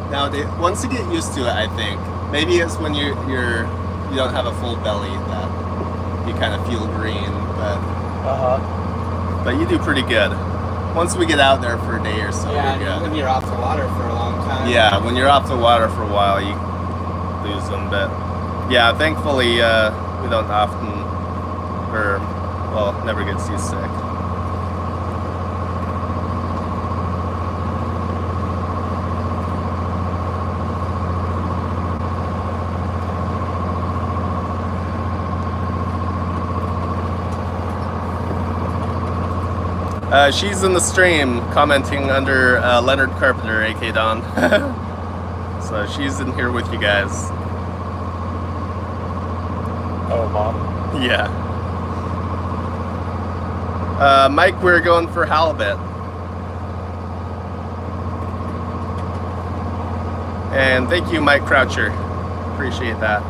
Now, once you get used to it, I think maybe it's when you don't have a full belly that you kind of feel green, but you do pretty good. Once we get out there for a day or so, Yeah, you're good. when you're off the water for a long time. Yeah, when you're off the water for a while, you lose them. But yeah, thankfully we don't often, or well, never get seasick. She's in the stream commenting under Leonard Carpenter, aka Don. So she's in here with you guys. Oh, Mom. Yeah. Mike, we're going for halibut. And thank you, Mike Croucher. Appreciate that.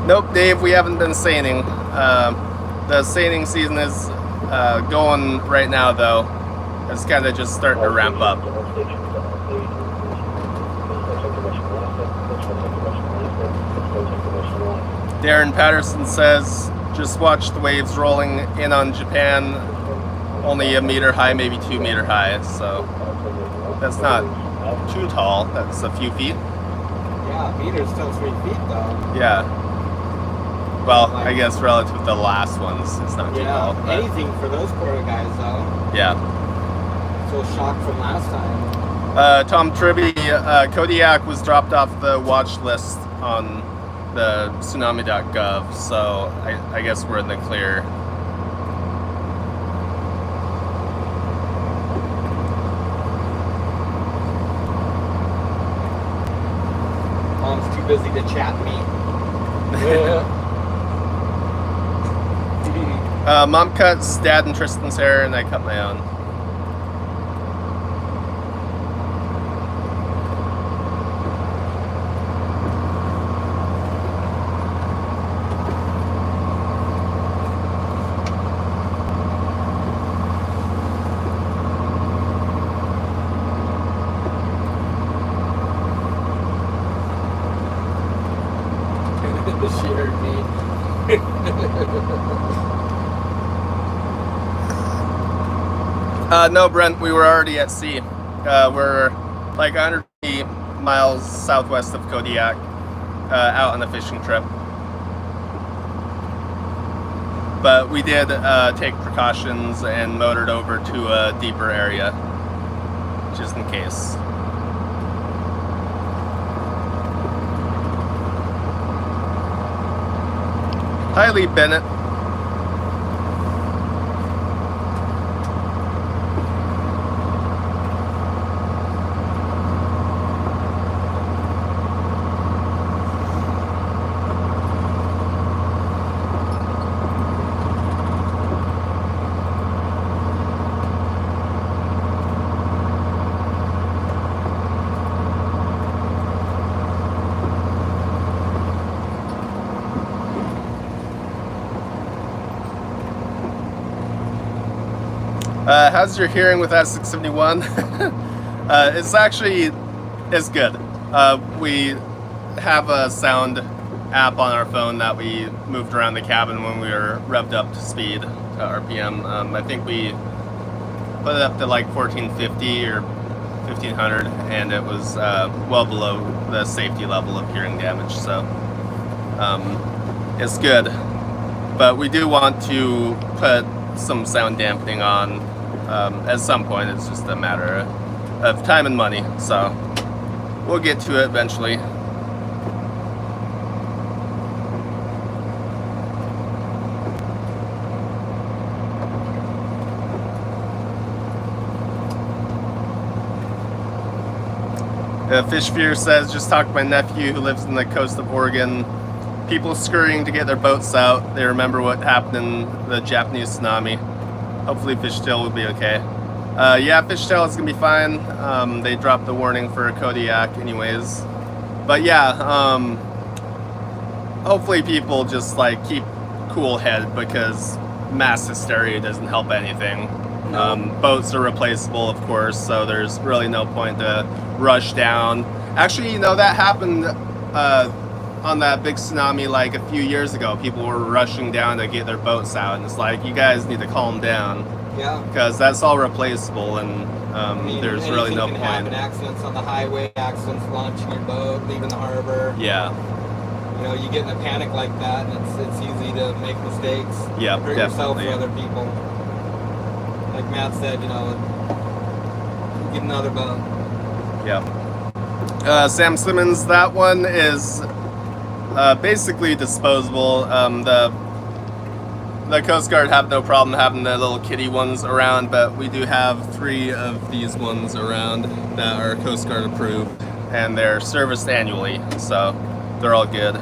Nope, Dave, we haven't been seining. The seining season is going right now, though. It's kind of just starting to ramp up. Darren Patterson says, just watch the waves rolling in on Japan, only a meter high, maybe 2 meter high, so that's not too tall, that's a few feet. Yeah, a meter's still 3 feet though. Yeah. Well, I guess relative to the last ones, it's not too tall. Yeah, But anything for those poor guys though. yeah. So shocked from last time. Tom Tribby, Kodiak was dropped off the watch list on the tsunami.gov, so I guess we're in the clear. Mom's too busy to chat me. Mom cuts Dad and Tristan's hair, and I cut my own. She heard me. No, Brent, we were already at sea. We're like 100 miles southwest of Kodiak, out on a fishing trip. But we did take precautions and motored over to a deeper area, just in case. Hi, Lee Bennett. How's your hearing with S671? It's good. We have a sound app on our phone that we moved around the cabin when we were revved up to speed to RPM. I think we put it up to like 1450 or 1500, and it was well below the safety level of hearing damage, so it's good. But we do want to put some sound dampening on at some point. It's just a matter of time and money, so we'll get to it eventually. Fish Fear says, just talked to my nephew who lives in the coast of Oregon. People scurrying to get their boats out. They remember what happened in the Japanese tsunami. Hopefully Fishtail will be okay. Yeah, Fishtail is going to be fine. They dropped the warning for Kodiak anyways. But yeah, hopefully people just like keep cool head, because mass hysteria doesn't help anything. Boats are replaceable, of course, so there's really no point to rush down. Actually, you know, that happened on that big tsunami like a few years ago. People were rushing down to get their boats out, and it's like, you guys need to calm down. Yeah. Because that's all replaceable, and I mean, there's really no point. Happen. Accidents on the highway, accidents launching your boat, leaving the harbor. Yeah. You know, you get in a panic like that, and it's easy to make mistakes. Yeah, hurt yourself or other people. Like Matt said, you know, get another boat. Yeah. Sam Simmons, that one is basically disposable. The Coast Guard have no problem having the little kitty ones around, but we do have 3 of these ones around that are Coast Guard approved, and they're serviced annually, so they're all good.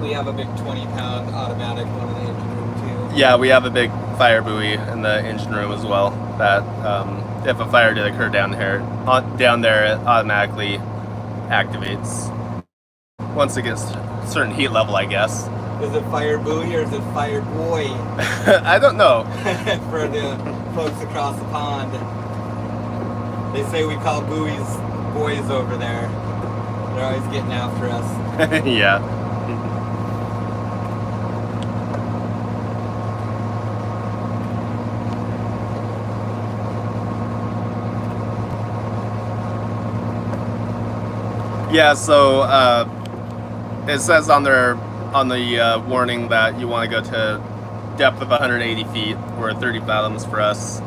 We have a big 20-pound automatic one in the engine room too. Yeah, we have a big fire buoy in the engine room as well, that if a fire did occur down there, it automatically activates once it gets a certain heat level, I guess. Is it fire buoy or is it fire buoy? I don't know. For the folks across the pond, they say we call buoys boys over there. They're always getting after us. Yeah. Yeah, so it says on the warning that you want to go to depth of 180 feet, or 30 fathoms for us,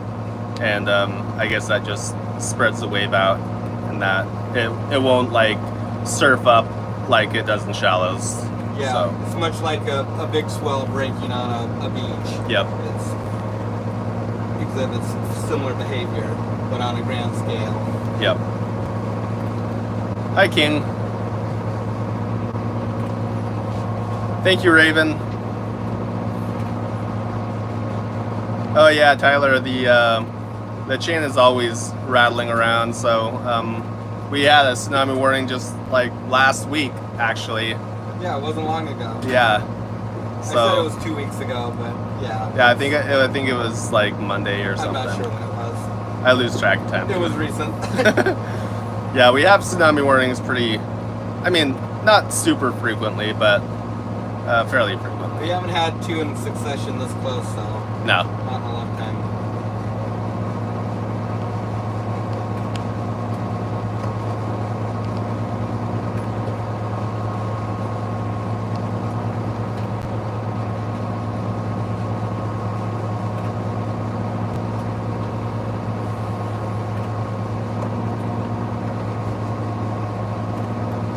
and I guess that just spreads the wave out, and that it won't like surf up like it does in shallows. Yeah, so it's much like a big swell breaking on a beach. Yep. It exhibits similar behavior, but on a grand scale. Yep. Hi, King. Thank you, Raven. Oh yeah, Tyler, the chain is always rattling around, so we had a tsunami warning just like last week, actually. Yeah, it wasn't long ago. Yeah. So I said it was 2 weeks ago, but yeah. Yeah, I think it was like Monday or something. I'm not sure when it was. I lose track of time. It was recent. Yeah, we have tsunami warnings I mean, not super frequently, but fairly frequently. We haven't had 2 in succession this close, so. No. Not in a long time.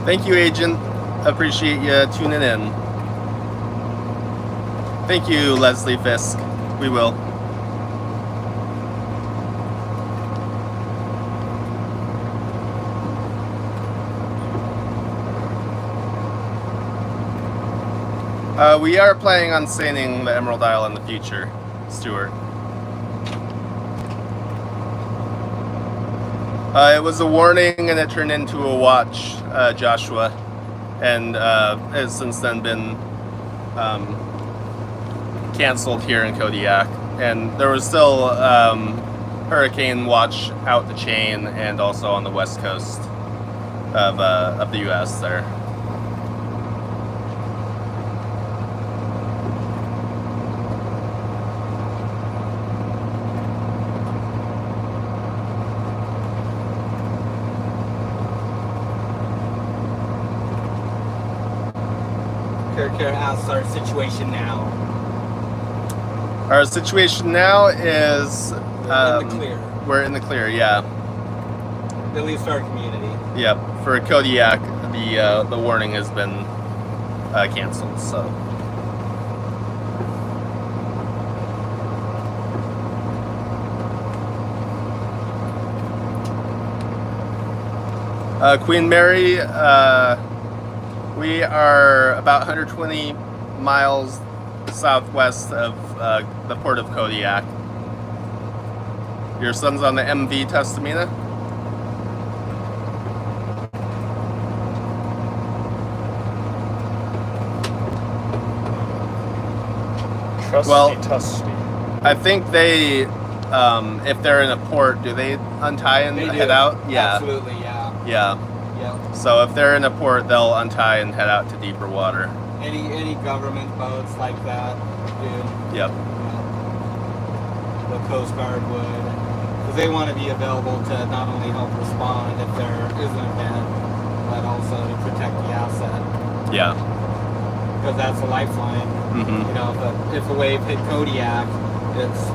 Thank you, Agent. Appreciate you tuning in. Thank you, Leslie Fisk. We will. We are planning on sailing the Emerald Isle in the future, Stuart. It was a warning and it turned into a watch, Joshua, and has since then been canceled here in Kodiak. And there was still hurricane watch out the chain and also on the west coast of the U.S. there. Care asks our situation now. Our situation now is In the clear. we're in the clear, yeah. At least our community. Yep. For Kodiak, the warning has been canceled. So. Queen Mary, we are about 120 miles southwest of the port of Kodiak. Your son's on the MV Tustamina? Well, I think they, if they're in a port, do they untie and head out? Yeah. Absolutely, yeah. Yeah. Yep. So if they're in a port, they'll untie and head out to deeper water. Any government boats like that do. Yep. The Coast Guard would, because they want to be available to not only help respond if there is an event, but also to protect the asset. Yeah. Because that's a lifeline. Mm-hmm. You know, if a wave hit Kodiak, it's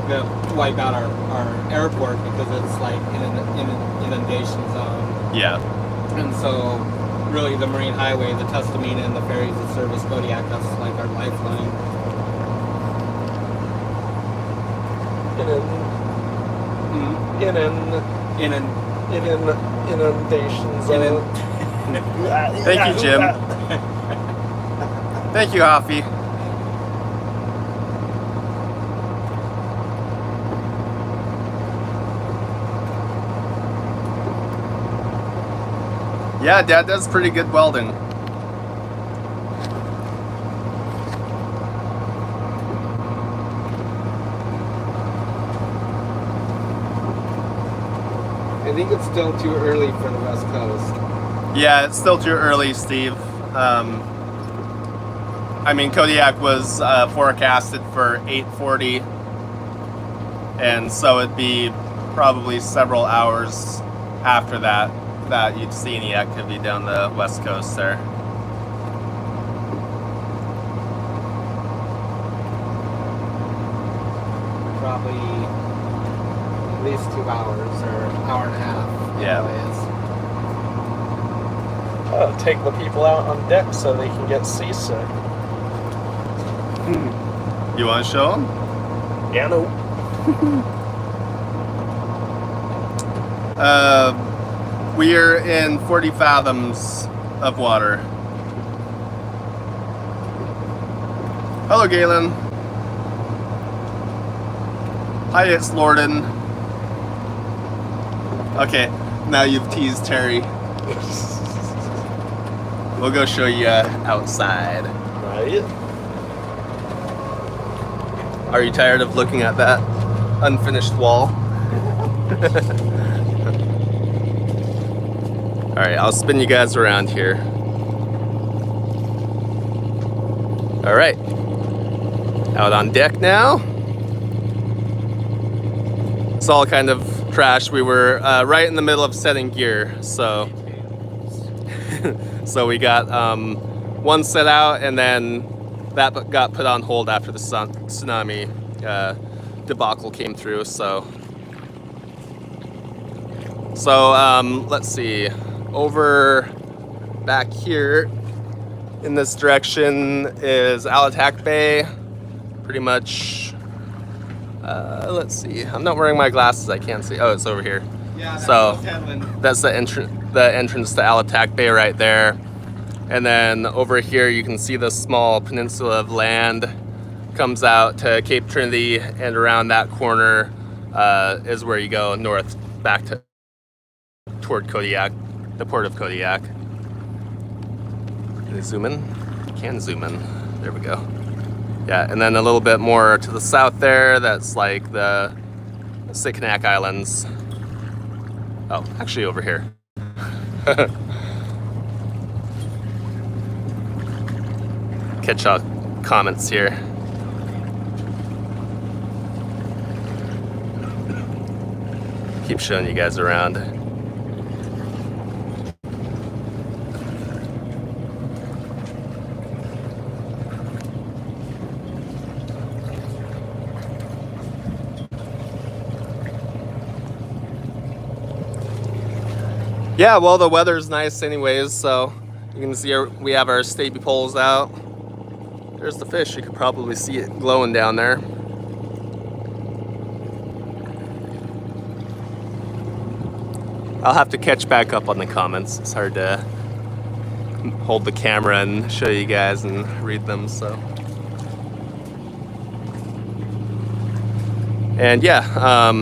going to wipe out our airport because it's like in an inundation zone. Yeah. And so, really, the Marine Highway, the Tustamina, and the ferries that service Kodiak, that's like our lifeline. Inundation zone. Thank you, Jim. Thank you, Hoffy. Yeah, Dad does pretty good welding. I think it's still too early for the West Coast. Yeah, it's still too early, Steve. I mean, Kodiak was forecasted for 8:40, and so it'd be probably several hours after that you'd see any activity down the west coast there. Probably at least 2 hours or an hour and a half. Yeah. Anyways. Take the people out on deck so they can get seasick. You want to show them? Yeah, no. We're in 40 fathoms of water. Hello, Galen. Hi, it's Lorden. Okay, now you've teased Terry. We'll go show you outside. Right. Are you tired of looking at that unfinished wall? Alright, I'll spin you guys around here. Alright. Out on deck now. It's all kind of trash. We were right in the middle of setting gear, so so we got one set out, and then that got put on hold after the tsunami debacle came through. So let's see. Over back here in this direction is Alatak Bay. Pretty much. Let's see. I'm not wearing my glasses. I can't see. Oh, it's over here. Yeah, So that's the entrance to Alatak Bay right there. And then over here you can see the small peninsula of land comes out to Cape Trinity, and around that corner is where you go north back toward Kodiak, the port of Kodiak. Can you zoom in? You can zoom in. There we go. Yeah, and then a little bit more to the south there, that's like the Sikanac Islands. Oh, actually over here. Catch up comments here. Keep showing you guys around. Yeah, well, the weather's nice anyways, so you can see we have our stapy poles out. There's the fish. You could probably see it glowing down there. I'll have to catch back up on the comments. It's hard to hold the camera and show you guys and read them, so. And yeah,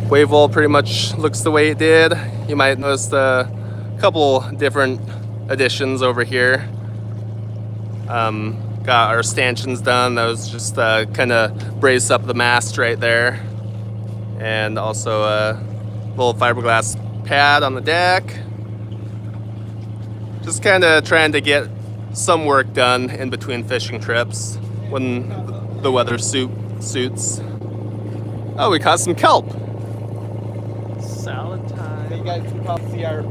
wave wall pretty much looks the way it did. You might notice a couple different additions over here. Got our stanchions done. That was just kind of brace up the mast right there. And also a little fiberglass pad on the deck. Just kind of trying to get some work done in between fishing trips when the weather suits. Oh, we caught some kelp. Salad time. You guys can probably see our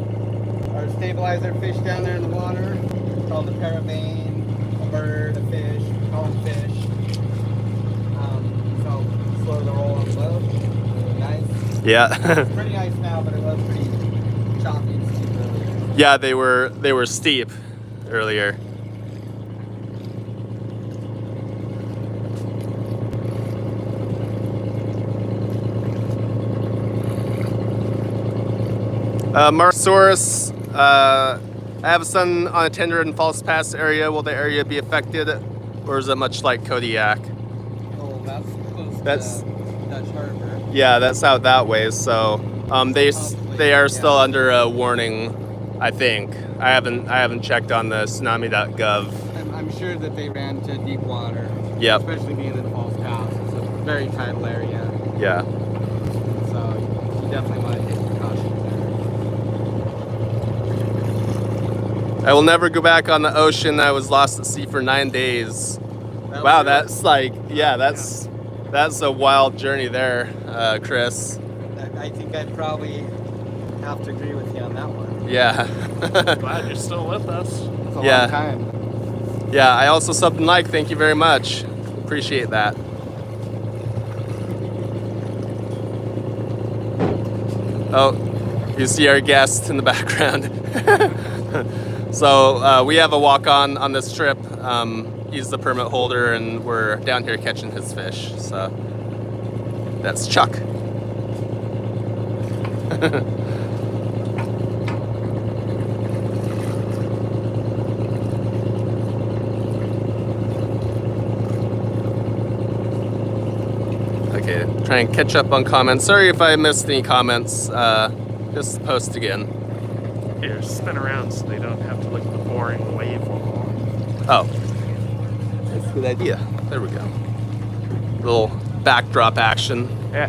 stabilizer fish down there in the water. It's called the paravane. A bird, a fish, we call them fish. So slow the roll on slow. Really nice. Yeah. It's pretty nice now, but it was pretty choppy and steep earlier. Yeah, they were steep earlier. Marsosaurus, I have a son on a tender in False Pass area. Will the area be affected, or is it much like Kodiak? Oh, that's close That's- to Dutch Harbor. Yeah, that's out that way. So they are still under a warning, I think. I haven't checked on the tsunami.gov. I'm sure that they ran to deep water. Yep. Especially being in Falls Pass. It's a very tidal area. Yeah. So you definitely want to take precautions there. I will never go back on the ocean. I was lost at sea for 9 days. Wow, that's like, yeah, that's a wild journey there, Chris. I think I'd probably have to agree with you on that one. Yeah. Glad you're still with us. It's a Yeah. long time. Yeah, I also subbed and liked. Thank you very much. Appreciate that. Oh, you see our guest in the background. So we have a walk-on on this trip. He's the permit holder, and we're down here catching his fish. So that's Chuck. Okay, try and catch up on comments. Sorry if I missed any comments. Just post again. Here, spin around so they don't have to look at the boring wave wall. Oh, that's a good idea. There we go. Little backdrop action. Yeah.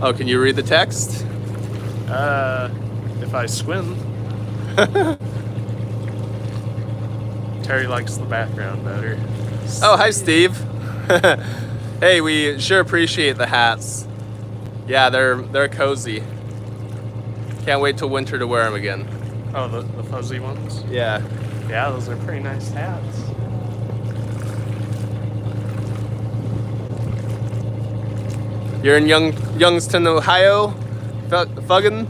Oh, can you read the text? If I swim. Terry likes the background better. Oh, hi, Steve. Hey, we sure appreciate the hats. Yeah, they're cozy. Can't wait till winter to wear them again. Oh, the fuzzy ones? Yeah. Yeah, those are pretty nice hats. You're in Youngstown, Ohio, Fuggin.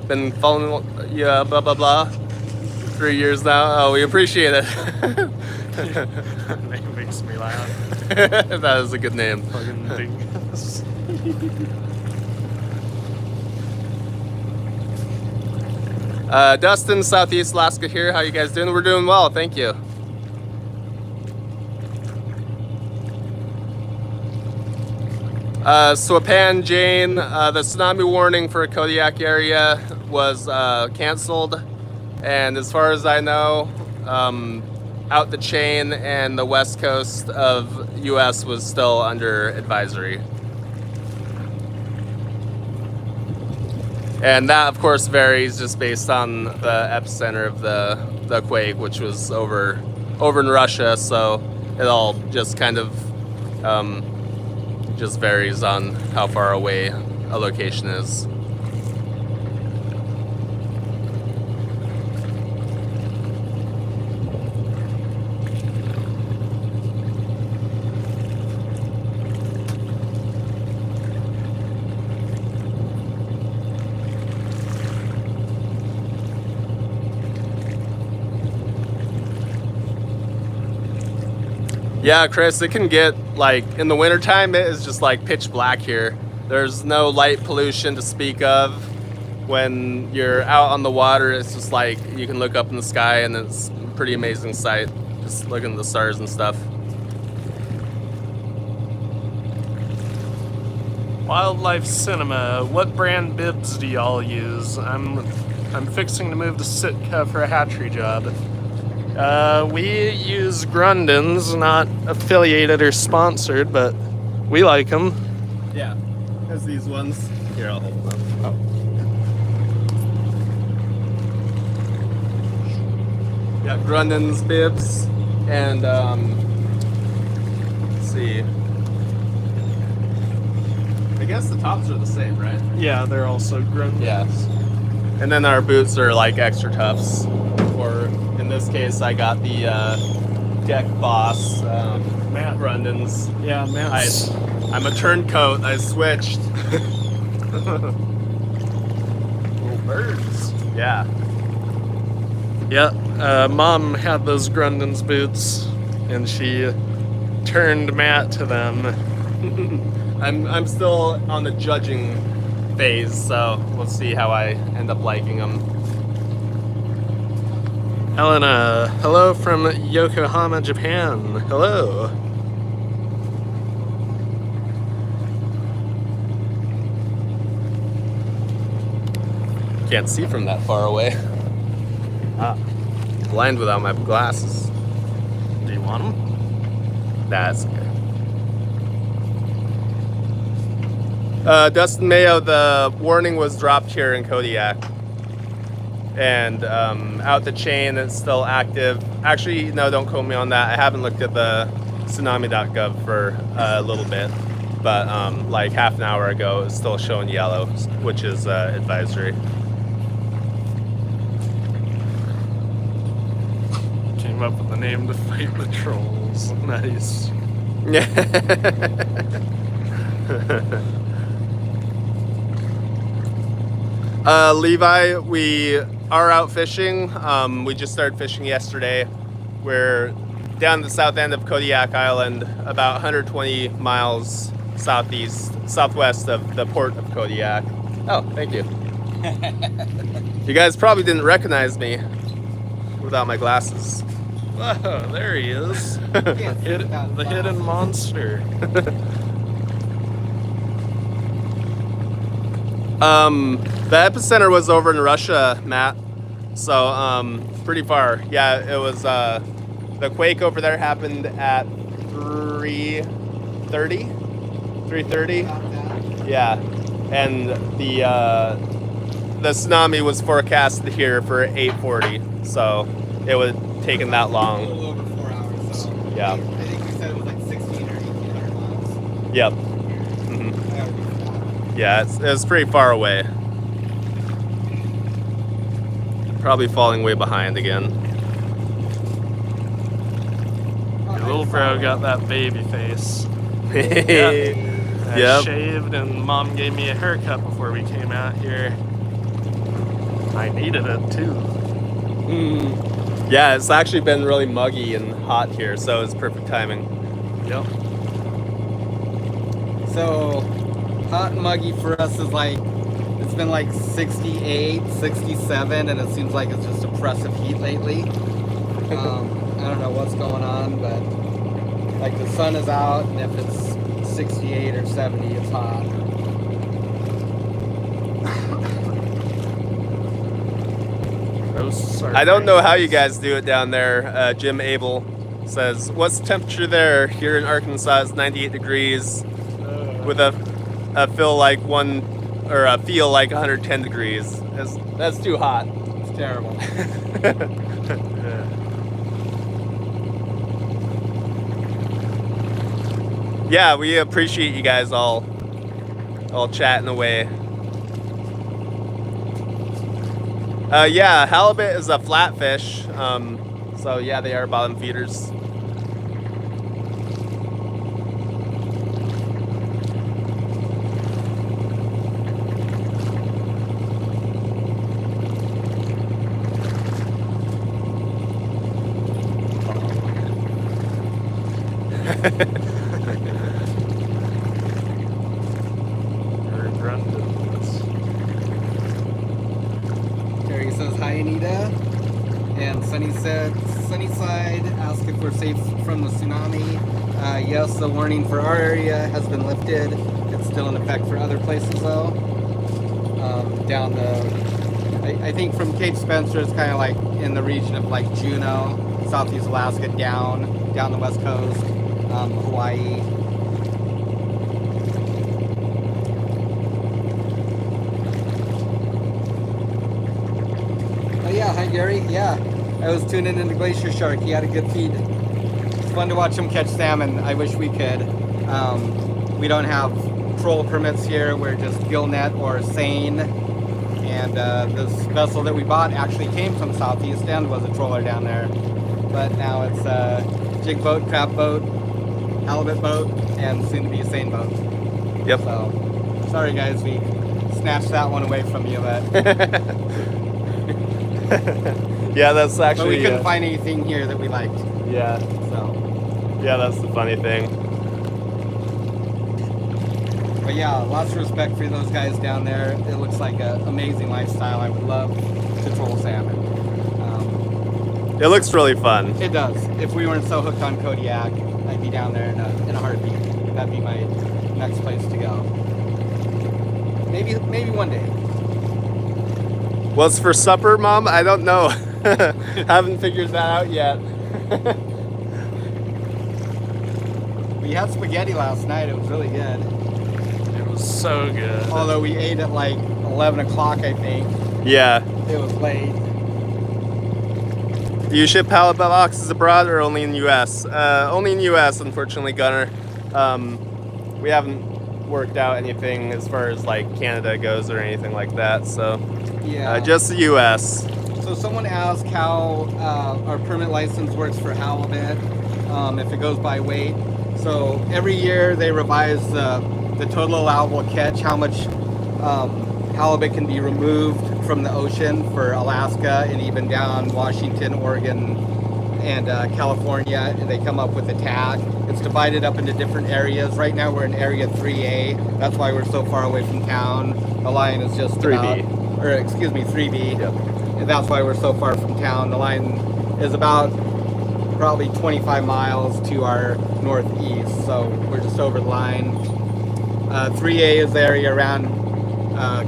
Been following, yeah, blah blah blah. 3 years now. Oh, we appreciate it. That name makes me laugh. That is a good name. Fucking dingus. Dustin, Southeast Alaska here. How you guys doing? We're doing well, thank you. Swapan Jane, the tsunami warning for Kodiak area was canceled, and as far as I know, out the chain and the west coast of U.S. was still under advisory. And that, of course, varies just based on the epicenter of the quake, which was over in Russia. So it all just kind of just varies on how far away a location is. Yeah, Chris, it can get, like, in the wintertime, it is just like pitch black here. There's no light pollution to speak of. When you're out on the water, it's just like you can look up in the sky and it's a pretty amazing sight. Just looking at the stars and stuff. Wildlife Cinema, what brand bibs do y'all use? I'm fixing to move to Sitka for a hatchery job. We use Grundens, not affiliated or sponsored, but we like them. Yeah, there's these ones. Here, I'll hold them up. Yeah, Grundens bibs, and let's see. I guess the tops are the same, right? Yeah, they're also Grundens. Yes. And then our boots are like extra tufts. Or in this case, I got the Deck Boss Matt. Grundens. Yeah, Matt's. I'm a turncoat. I switched. Little birds. Yeah. Yeah, Mom had those Grundens boots, and she turned Matt to them. I'm still on the judging phase, so we'll see how I end up liking them. Elena, hello from Yokohama, Japan. Hello. Can't see from that far away. Blind without my glasses. Do you want them? That's okay. Dustin Mayo, the warning was dropped here in Kodiak. And out the chain, it's still active. Actually, no, don't quote me on that. I haven't looked at the tsunami.gov for a little bit. But like half an hour ago, it's still showing yellow, which is advisory. Came up with a name to fight the trolls. Nice. Levi, we are out fishing. We just started fishing yesterday. We're down the south end of Kodiak Island, about 120 miles southwest of the port of Kodiak. Oh, thank you. You guys probably didn't recognize me without my glasses. Whoa, there he is. The hidden monster. The epicenter was over in Russia, Matt. So, pretty far. Yeah, it was, the quake over there happened at 3:30? 3:30? Yeah. And the tsunami was forecasted here for 8:40. So, it would have taken that A long. little over 4 hours. So Yeah. I think you said it was like 16 or 1800 miles. Yep. I gotta be flat. Yeah, it was pretty far away. Probably falling way behind again. Your little bro got that baby face. I Yep. shaved, and Mom gave me a haircut before we came out here. I needed it too. Yeah, it's actually been really muggy and hot here, so it's perfect timing. Yep. So hot and muggy for us is like, it's been like 68, 67, and it seems like it's just oppressive heat lately. I don't know what's going on, but like the sun is out, and if it's 68 or 70, it's hot. I don't know how you guys do it down there. Jim Abel says, what's the temperature there? Here in Arkansas, it's 98 degrees with a feel like 1 or feel like 110 degrees. That's too hot. It's terrible. Yeah, we appreciate you guys all chatting away. Yeah, halibut is a flatfish. So yeah, they are bottom feeders. Terry says hi, Anita. And Sunnyside asked if we're safe from the tsunami. Yes, the warning for our area has been lifted. It's still in effect for other places though. Down I think from Cape Spencer, it's kind of like in the region of like Juneau, Southeast Alaska, down the west coast, Hawaii. Oh yeah, hi Gary. Yeah, I was tuning into Glacier Shark. He had a good feed. It's fun to watch him catch salmon. I wish we could. We don't have troll permits here. We're just gill net or seine. And this vessel that we bought actually came from Southeast and was a troller down there. But now it's a jig boat, crab boat, halibut boat, and soon to be a seine boat. Yep. So, sorry guys, we snatched that one away from you, but yeah, that's actually. but we couldn't find anything here that we liked. Yeah. So. Yeah, that's the funny thing. But yeah, lots of respect for those guys down there. It looks like an amazing lifestyle. I would love to troll salmon. It looks really fun. It does. If we weren't so hooked on Kodiak, I'd be down there in a heartbeat. That'd be my next place to go. Maybe one day. What's for supper, Mom? I don't know. Haven't figured that out yet. We had spaghetti last night. It was really good. It was so good. Although we ate at like 11 o'clock, I think. Yeah. It was late. Do you ship halibut boxes abroad or only in the U.S.? Only in the U.S., unfortunately, Gunner. We haven't worked out anything as far as like Canada goes or anything like that. So Yeah. just the U.S. So someone asked how our permit license works for halibut, if it goes by weight. So every year they revise the total allowable catch, how much halibut can be removed from the ocean for Alaska and even down Washington, Oregon, and California, and they come up with a tag. It's divided up into different areas. Right now we're in area 3A. That's why we're so far away from town. The line is just 3B. or excuse me, 3B. Yep. And that's why we're so far from town. The line is about probably 25 miles to our northeast, so we're just over the line. 3A is the area around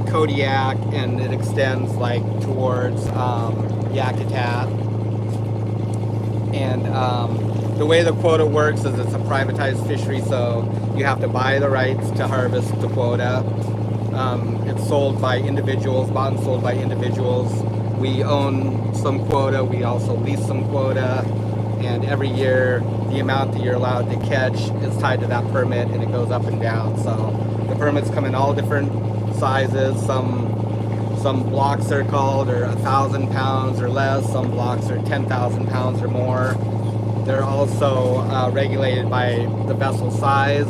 Kodiak, and it extends like towards Yakutat. And the way the quota works is it's a privatized fishery, so you have to buy the rights to harvest the quota. It's sold by individuals, bought and sold by individuals. We own some quota, we also lease some quota, and every year the amount that you're allowed to catch is tied to that permit, and it goes up and down. So the permits come in all different sizes. Some blocks are called are 1,000 pounds or less, some blocks are 10,000 pounds or more. They're also regulated by the vessel size.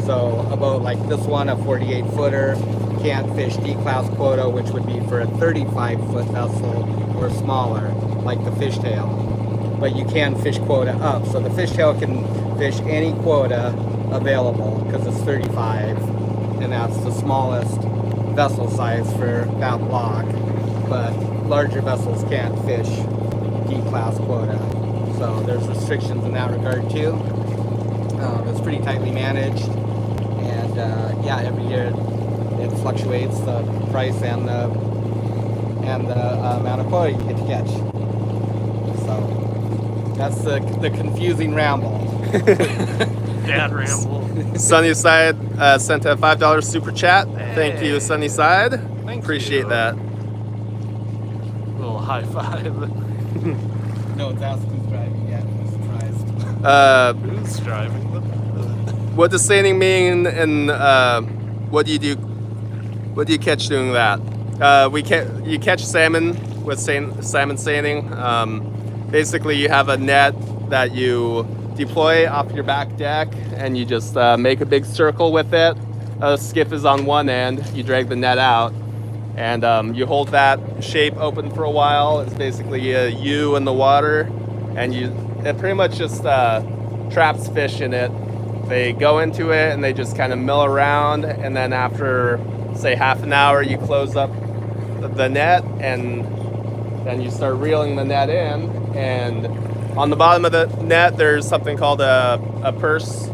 So a boat like this one, a 48 footer, can't fish D-class quota, which would be for a 35-foot vessel or smaller, like the fishtail. But you can fish quota up. So the fishtail can fish any quota available because it's 35, and that's the smallest vessel size for that block. But larger vessels can't fish D-class quota. So there's restrictions in that regard too. It's pretty tightly managed, and yeah, every year it fluctuates the price and the amount of quota you get to catch. So that's the confusing ramble. Dad ramble. Sunnyside sent a $5 super chat. Thank you, Hey. Sunnyside. Thank Appreciate you. that. Little high five. No, it's us who's driving. Yeah, I'm surprised. Who's driving? What does seining mean, and what do you do? What do you catch doing that? You catch salmon with salmon seining. Basically, you have a net that you deploy off your back deck, and you just make a big circle with it. A skiff is on one end. You drag the net out, and you hold that shape open for a while. It's basically a U in the water, and it pretty much just traps fish in it. They go into it and they just kind of mill around, and then after say half an hour you close up the net, and then you start reeling the net in, and on the bottom of the net there's something called a purse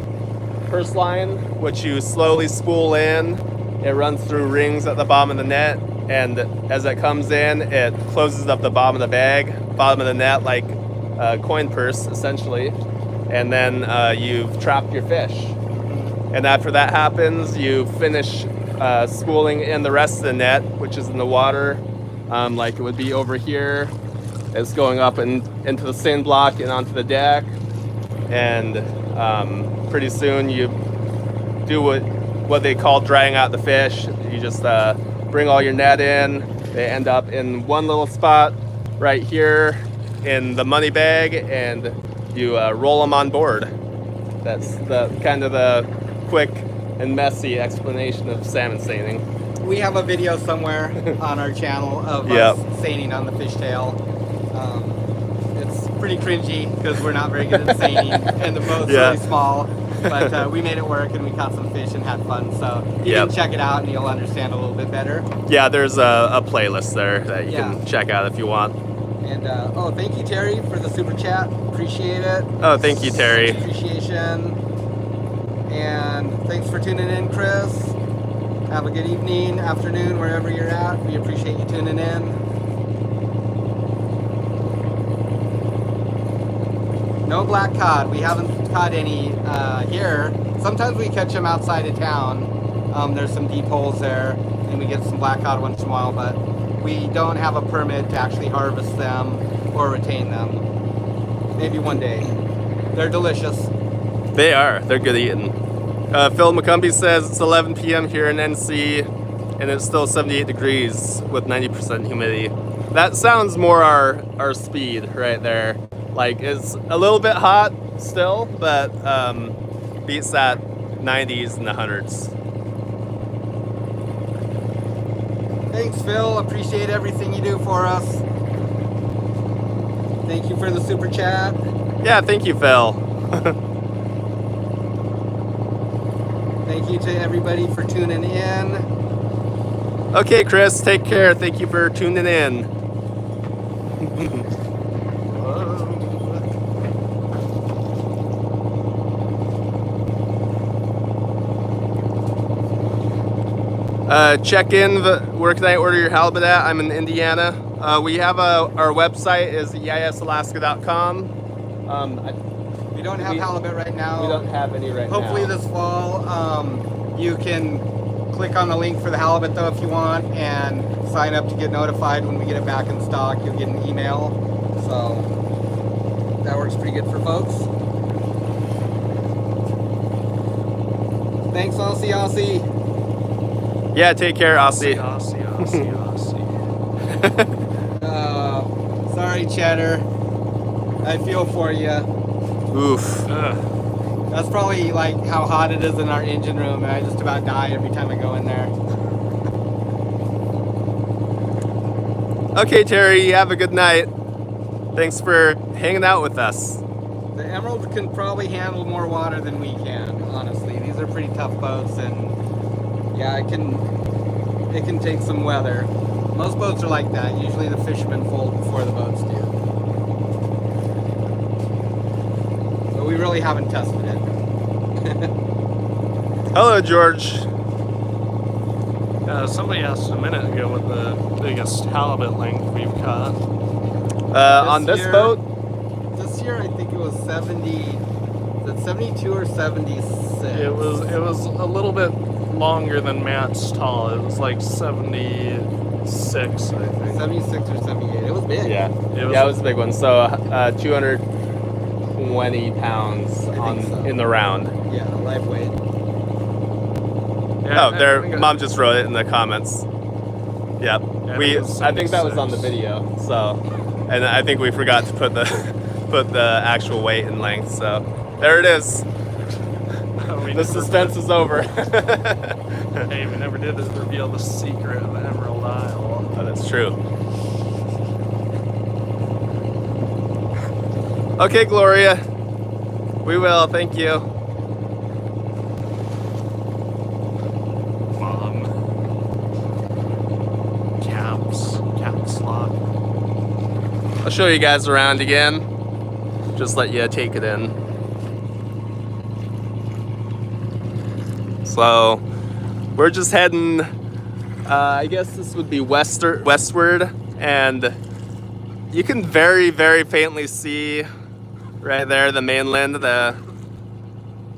line, which you slowly spool in. It runs through rings at the bottom of the net, and as it comes in it closes up the bottom of the bottom of the net, like a coin purse essentially, and then you've trapped your fish. And after that happens, you finish spooling in the rest of the net, which is in the water, like it would be over here. It's going up into the seine block and onto the deck, and pretty soon you do what they call drying out the fish. You just bring all your net in. They end up in one little spot right here in the money bag, and you roll them on board. That's the kind of the quick and messy explanation of salmon seining. We have a video somewhere on our channel of Yep. us seining on the fishtail. It's pretty cringy because we're not very good at seining, and the boat's Yeah. really small. But we made it work, and we caught some fish and had fun. So you Yep. can check it out, and you'll understand a little bit better. Yeah, there's a playlist there that you Yeah. can check out if you want. And thank you, Terry, for the super chat. Appreciate it. Oh, thank you, Terry. Appreciation. And thanks for tuning in, Chris. Have a good evening, afternoon, wherever you're at. We appreciate you tuning in. No black cod. We haven't caught any here. Sometimes we catch them outside of town. There's some deep holes there, and we get some black cod once in a while, but we don't have a permit to actually harvest them or retain them. Maybe one day. They're delicious. They are. They're good eating. Phil McCumbee says it's 11 p.m. here in NC, and it's still 78 degrees with 90% humidity. That sounds more our speed right there. Like, it's a little bit hot still, but beats that 90s and the 100s. Thanks, Phil. Appreciate everything you do for us. Thank you for the super chat. Yeah, thank you, Phil. Thank you to everybody for tuning in. Okay, Chris, take care. Thank you for tuning in. Check in. Where can I order your halibut at? I'm in Indiana. We have our website is eisalaska.com. We don't have halibut right now. We don't have any right Hopefully now. this fall, you can click on the link for the halibut though if you want, and sign up to get notified when we get it back in stock. You'll get an email. So that works pretty good for folks. Thanks, Aussie. Yeah, take care, Aussie. Aussie. Sorry, Cheddar. I feel for you. Oof. That's probably like how hot it is in our engine room, and I just about die every time I go in there. Okay, Terry, you have a good night. Thanks for hanging out with us. The Emerald can probably handle more water than we can, honestly. These are pretty tough boats, and yeah, it can take some weather. Most boats are like that. Usually the fishermen fold before the boats do. But we really haven't tested it. Hello, George. Somebody asked a minute ago what the biggest halibut length we've caught. On this year- boat? This year I think it was 70 Is it 72 or 76? It was a little bit longer than Matt's tall. It was like 76, I think. 76 or 78. It was big. Yeah, It was- it was a big one. So 220 pounds think so. in the round. Yeah, live weight. Yeah, Oh, there. I think Mom just wrote it in the comments. Yep. Yeah, We. it was I think that was on the 76. video. So, and I think we forgot to put the put the actual weight and length. So there it is. The suspense is over. Hey, we never did reveal the secret of Emerald Isle. Oh, that's true. Okay, Gloria. We will. Thank you. Mom. Caps lock. I'll show you guys around again. Just let you take it in. So, we're just heading, I guess this would be westward, and you can very, very faintly see right there the mainland, the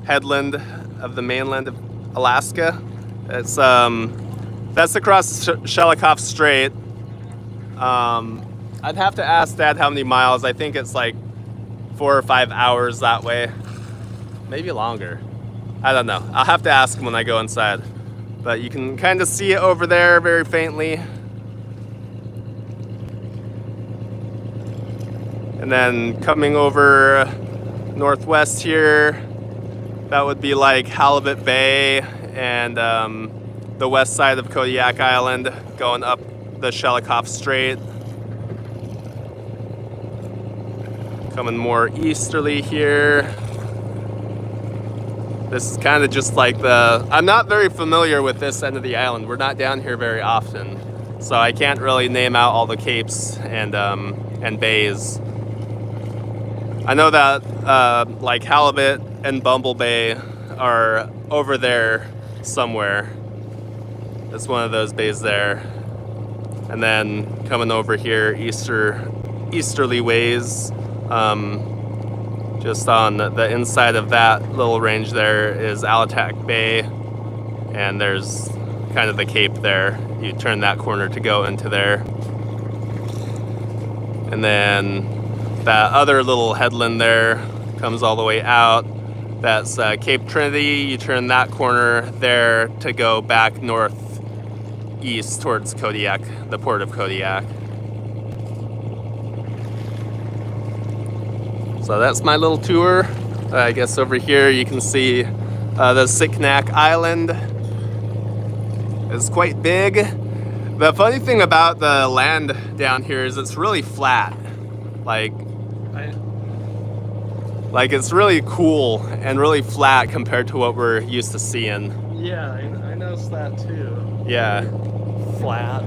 headland of the mainland of Alaska. It's that's across Shelikof Strait. I'd have to ask Dad how many miles. I think it's like 4 or 5 hours that way, maybe longer. I don't know. I'll have to ask him when I go inside. But you can kind of see it over there very faintly. And then coming over northwest here, that would be like Halibut Bay and the west side of Kodiak Island, going up the Shelikof Strait. Coming more easterly here. This is kind of just like I'm not very familiar with this end of the island. We're not down here very often, so I can't really name out all the capes and bays. I know that like Halibut and Bumble Bay are over there somewhere. It's one of those bays there. And then coming over here, easterly ways, just on the inside of that little range there is Alatak Bay, and there's kind of the cape there. You turn that corner to go into there. And then that other little headland there comes all the way out. That's Cape Trinity. You turn that corner there to go back northeast towards Kodiak, the port of Kodiak. So that's my little tour. I guess over here you can see the Siknak Island. It's quite big. The funny thing about the land down here is it's really flat. Like it's really cool and really flat compared to what we're used to seeing. Yeah, I noticed that too. Yeah. Flat.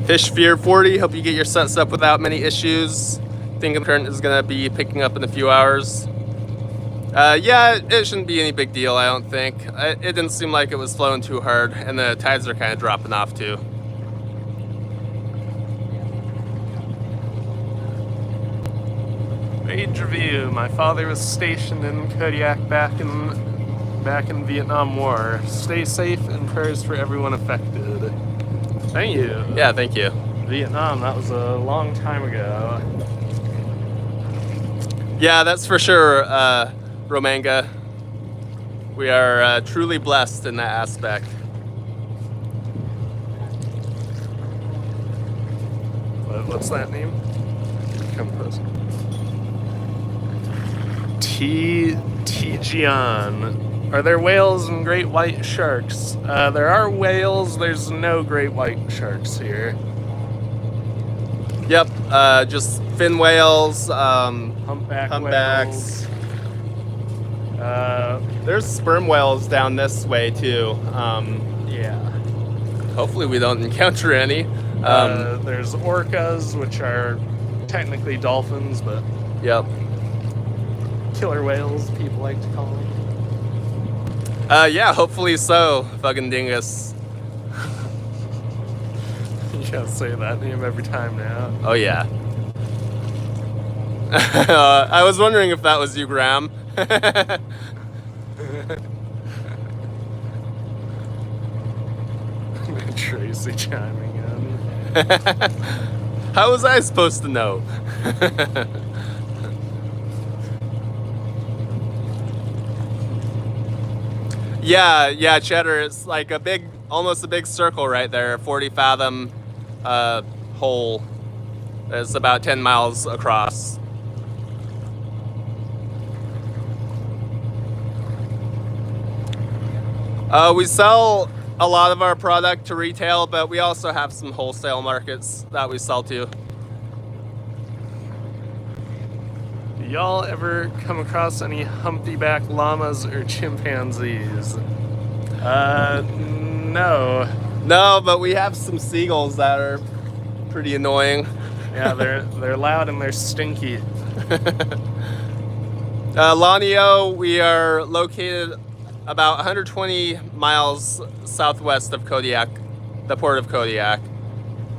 Fish Fear 40, hope you get your sets up without many issues. Think the current is gonna be picking up in a few hours. Yeah, it shouldn't be any big deal, I don't think. It didn't seem like it was flowing too hard, and the tides are kind of dropping off too. Page review. My father was stationed in Kodiak back in Vietnam War. Stay safe and prayers for everyone affected. Thank you. Yeah, thank you. Vietnam, that was a long time ago. Yeah, that's for sure, Romanga. We are truly blessed in that aspect. What's that name? Come closer. Tijian. Are there whales and great white sharks? There are whales, there's no great white sharks here. Yep, just fin whales, Humpbacks. there's sperm whales down this way too. Yeah. Hopefully we don't encounter any. There's orcas, which are technically dolphins, but Yep. killer whales, people like to call them. Yeah, hopefully so, fucking dingus. You gotta say that name every time now. Oh yeah. I was wondering if that was you, Graham. Tracy chiming in. How was I supposed to know? Yeah, Cheddar, it's like almost a big circle right there, 40 fathom hole. It's about 10 miles across. We sell a lot of our product to retail, but we also have some wholesale markets that we sell to. Do y'all ever come across any humpty-back llamas or chimpanzees? No. No, but we have some seagulls that are pretty annoying. Yeah, they're loud and they're stinky. Lanio, we are located about 120 miles southwest of Kodiak, the port of Kodiak.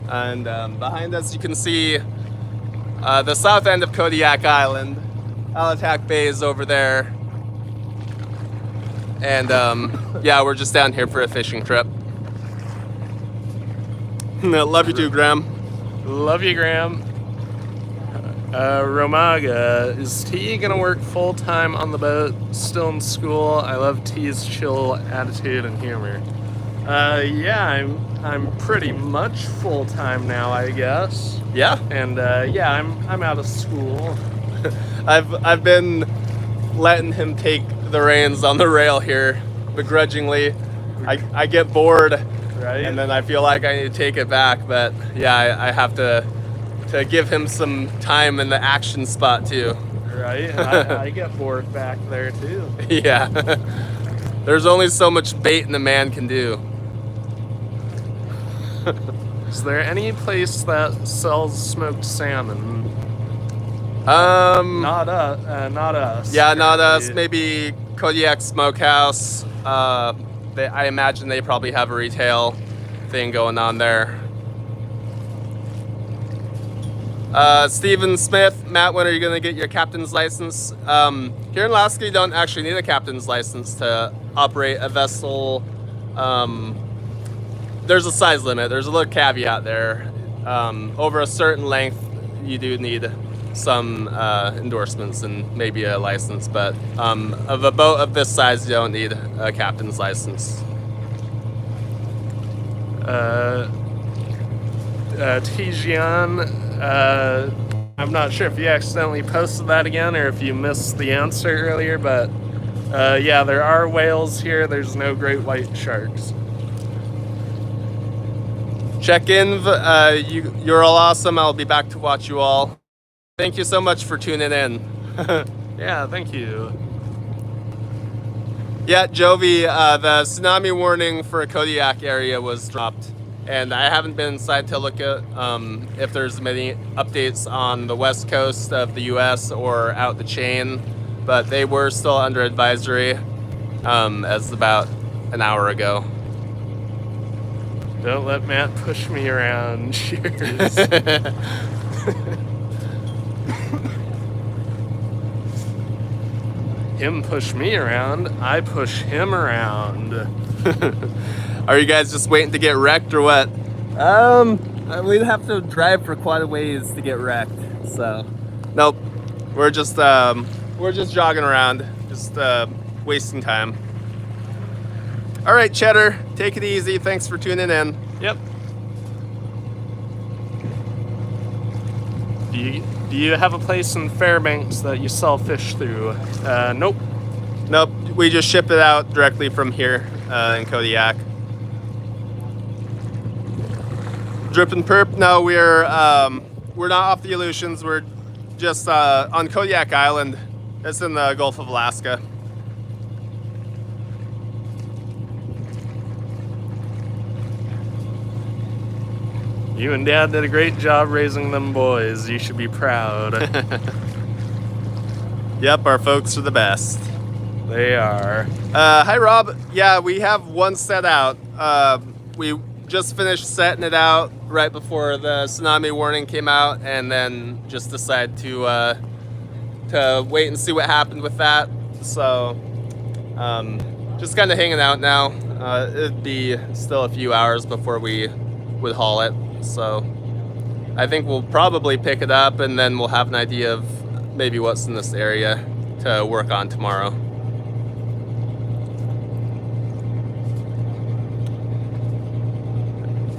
And behind us you can see the south end of Kodiak Island. Alatak Bay is over there. And yeah, we're just down here for a fishing trip. Love you too, Graham. Love you, Graham. Romaga, is T gonna work full-time on the boat? Still in school? I love T's chill attitude and humor. Yeah, I'm pretty much full-time now, I guess. Yeah? And yeah, I'm out of school. I've been letting him take the reins on the rail here begrudgingly. I get bored, Right? and then I feel like I need to take it back, but yeah, I have to give him some time in the action spot too. Right? I get bored back there too. Yeah. There's only so much baiting a man can do. Is there any place that sells smoked salmon? Not us. Yeah, not us. apparently. Maybe Kodiak Smokehouse. I imagine they probably have a retail thing going on there. Stephen Smith, Matt, when are you going to get your captain's license? Here in Alaska, you don't actually need a captain's license to operate a vessel. There's a size limit. There's a little caveat there. Over a certain length, you do need some endorsements and maybe a license, but of a boat of this size, you don't need a captain's license. Tijian, I'm not sure if you accidentally posted that again or if you missed the answer earlier, but yeah, there are whales here. There's no great white sharks. Check in. You're all awesome. I'll be back to watch you all. Thank you so much for tuning in. Yeah, thank you. Yeah, Jovi, the tsunami warning for Kodiak area was dropped, and I haven't been inside to look at if there's many updates on the west coast of the U.S. or out the chain, but they were still under advisory as about an hour ago. Don't let Matt push me around. Cheers. Him push me around, I push him around. Are you guys just waiting to get wrecked or what? We'd have to drive for quite a ways to get wrecked, so. Nope, we're just jogging around, just wasting time. All right, Cheddar, take it easy. Thanks for tuning in. Yep. Do you have a place in Fairbanks that you sell fish through? Nope. Nope, we just ship it out directly from here in Kodiak. Drip and Perp, no, we're not off the Aleutians. We're just on Kodiak Island. It's in the Gulf of Alaska. You and Dad did a great job raising them boys. You should be proud. Yep, our folks are the best. They are. Hi, Rob. Yeah, we have one set out. We just finished setting it out right before the tsunami warning came out, and then just decided to wait and see what happened with that. So, just kind of hanging out now. It'd be still a few hours before we would haul it. So, I think we'll probably pick it up, and then we'll have an idea of maybe what's in this area to work on tomorrow.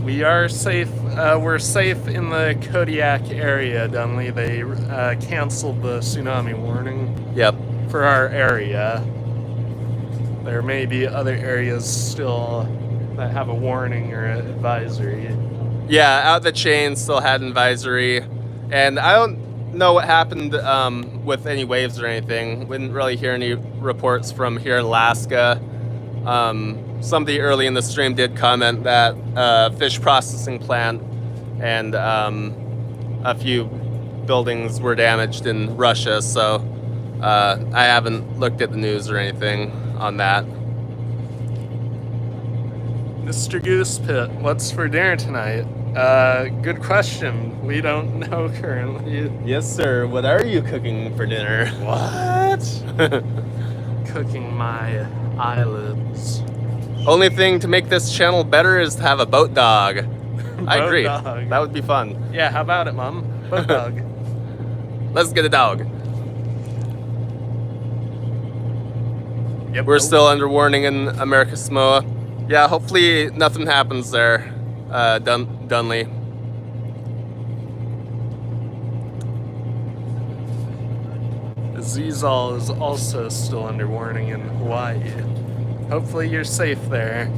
We are safe. We're safe in the Kodiak area, Dunley. They canceled the tsunami warning Yep. for our area. There may be other areas still that have a warning or an advisory. Yeah, out the chain still had an advisory, and I don't know what happened with any waves or anything. We didn't really hear any reports from here in Alaska. Somebody early in the stream did comment that fish processing plant and a few buildings were damaged in Russia, so I haven't looked at the news or anything on that. Mr. Goose Pit, what's for dinner tonight? Good question. We don't know currently. Yes, sir. What are you cooking for dinner? What? Cooking my eyelids. Only thing to make this channel better is to have a boat dog. I Boat agree. dog. That would be fun. Yeah, how about it, Mom? Boat dog. Let's get a dog. Yep. We're still under warning in America Samoa. Yeah, hopefully nothing happens there, Dunley. Zizal is also still under warning in Hawaii. Hopefully you're safe there.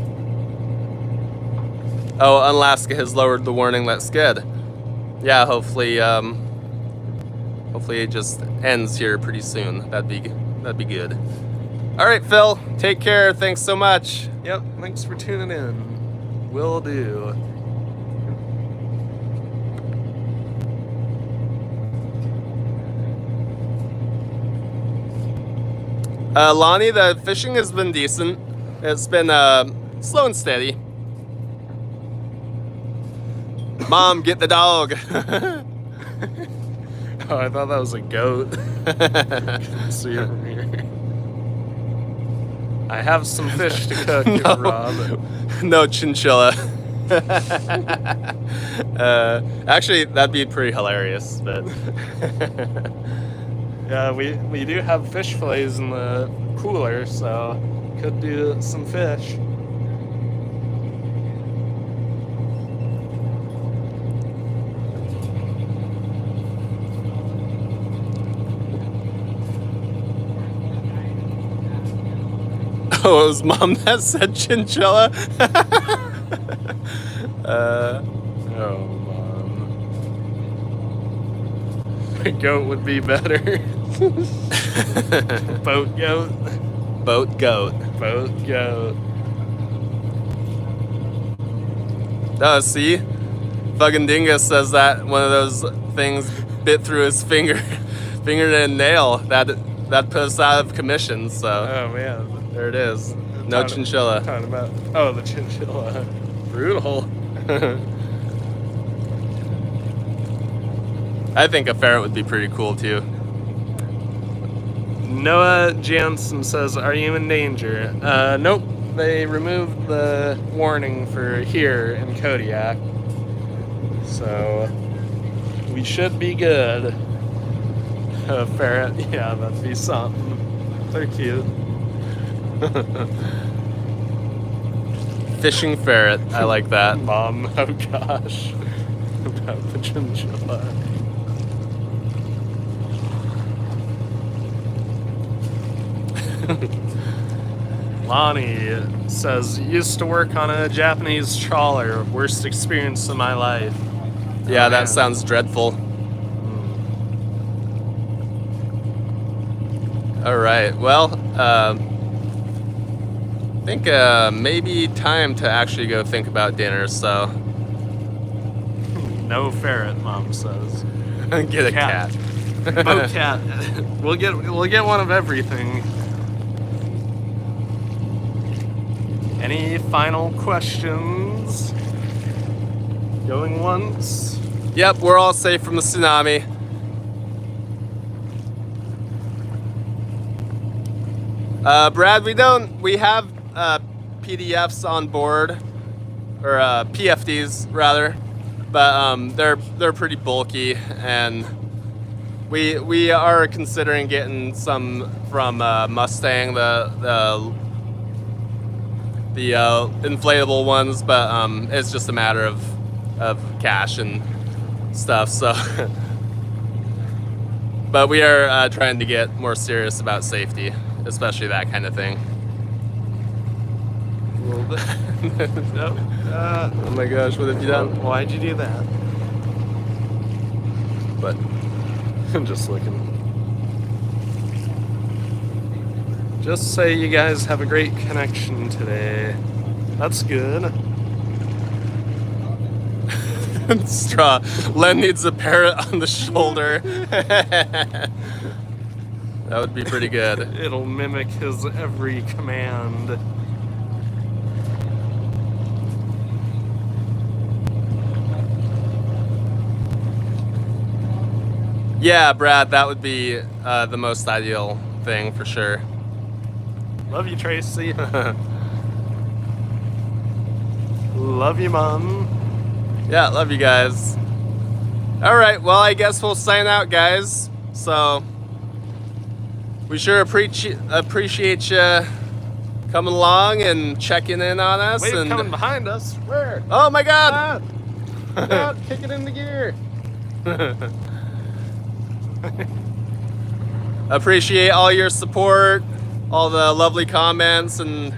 Oh, Alaska has lowered the warning. That's good. Yeah, hopefully, hopefully it just ends here pretty soon. That'd be good. All right, Phil. Take care. Thanks so much. Yep, thanks for tuning in. Will do. Lonnie, the fishing has been decent. It's been slow and steady. Mom, get the dog. Oh, I thought that was a goat. See it from here. I have some fish to cook, No. Rob. No chinchilla. Actually, that'd be pretty hilarious, but Yeah, we do have fish fillets in the cooler, so could do some fish. oh, it was Mom that said chinchilla. Oh, Mom. A goat would be better. Boat goat. Boat goat. Boat goat. Oh, see? Fucking Dingus says that one of those things bit through his finger and nail. That put us out of commission, so Oh, man. there it is. No chinchilla. Talking about, oh, the chinchilla. Brutal. I think a ferret would be pretty cool too. Noah Jansen says, are you in danger? Nope. They removed the warning for here in Kodiak. So, we should be good. A ferret, yeah, that'd be something. They're cute. Fishing ferret. I like that. Mom, oh gosh. About the chinchilla. Lonnie says, used to work on a Japanese trawler. Worst experience of my life. Yeah, Oh, that man. sounds dreadful. All right. Well, I think maybe time to actually go think about dinner. So No ferret, Mom says. get a cat. Boat cat. We'll get one of everything. Any final questions? Going once? Yep, we're all safe from the tsunami. Brad, we have PDFs on board, or PFDs rather, but they're pretty bulky, and we are considering getting some from Mustang, the inflatable ones, but it's just a matter of cash and stuff. So, but we are trying to get more serious about safety, especially that kind of thing. A little bit. No. Oh my gosh, what have you done? Why'd you do that? But I'm just looking. Just say you guys have a great connection today. That's good. Straw. Len needs a parrot on the shoulder. That would be pretty good. It'll mimic his every command. Yeah, Brad, that would be the most ideal thing for sure. Love you, Tracy. Love you, Mom. Yeah, love you guys. All right, well, I guess we'll sign out, guys. So we sure appreciate you coming along and checking in on us. Wait, and coming behind us. Where? Oh my God! Dad, kick it into gear. Appreciate all your support, all the lovely comments, and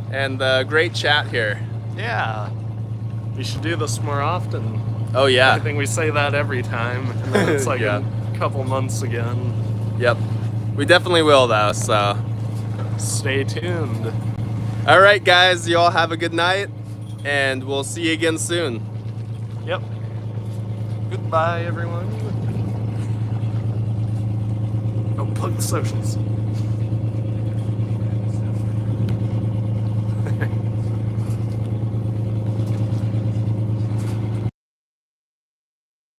the great chat here. Yeah. We should do this more often. Oh yeah. I think we say that every time, and then it's like Yeah. a couple months again. Yep. We definitely will though, so. Stay tuned. All right, guys, you all have a good night, and we'll see you again soon. Yep. Goodbye, everyone. Oh, plug the socials.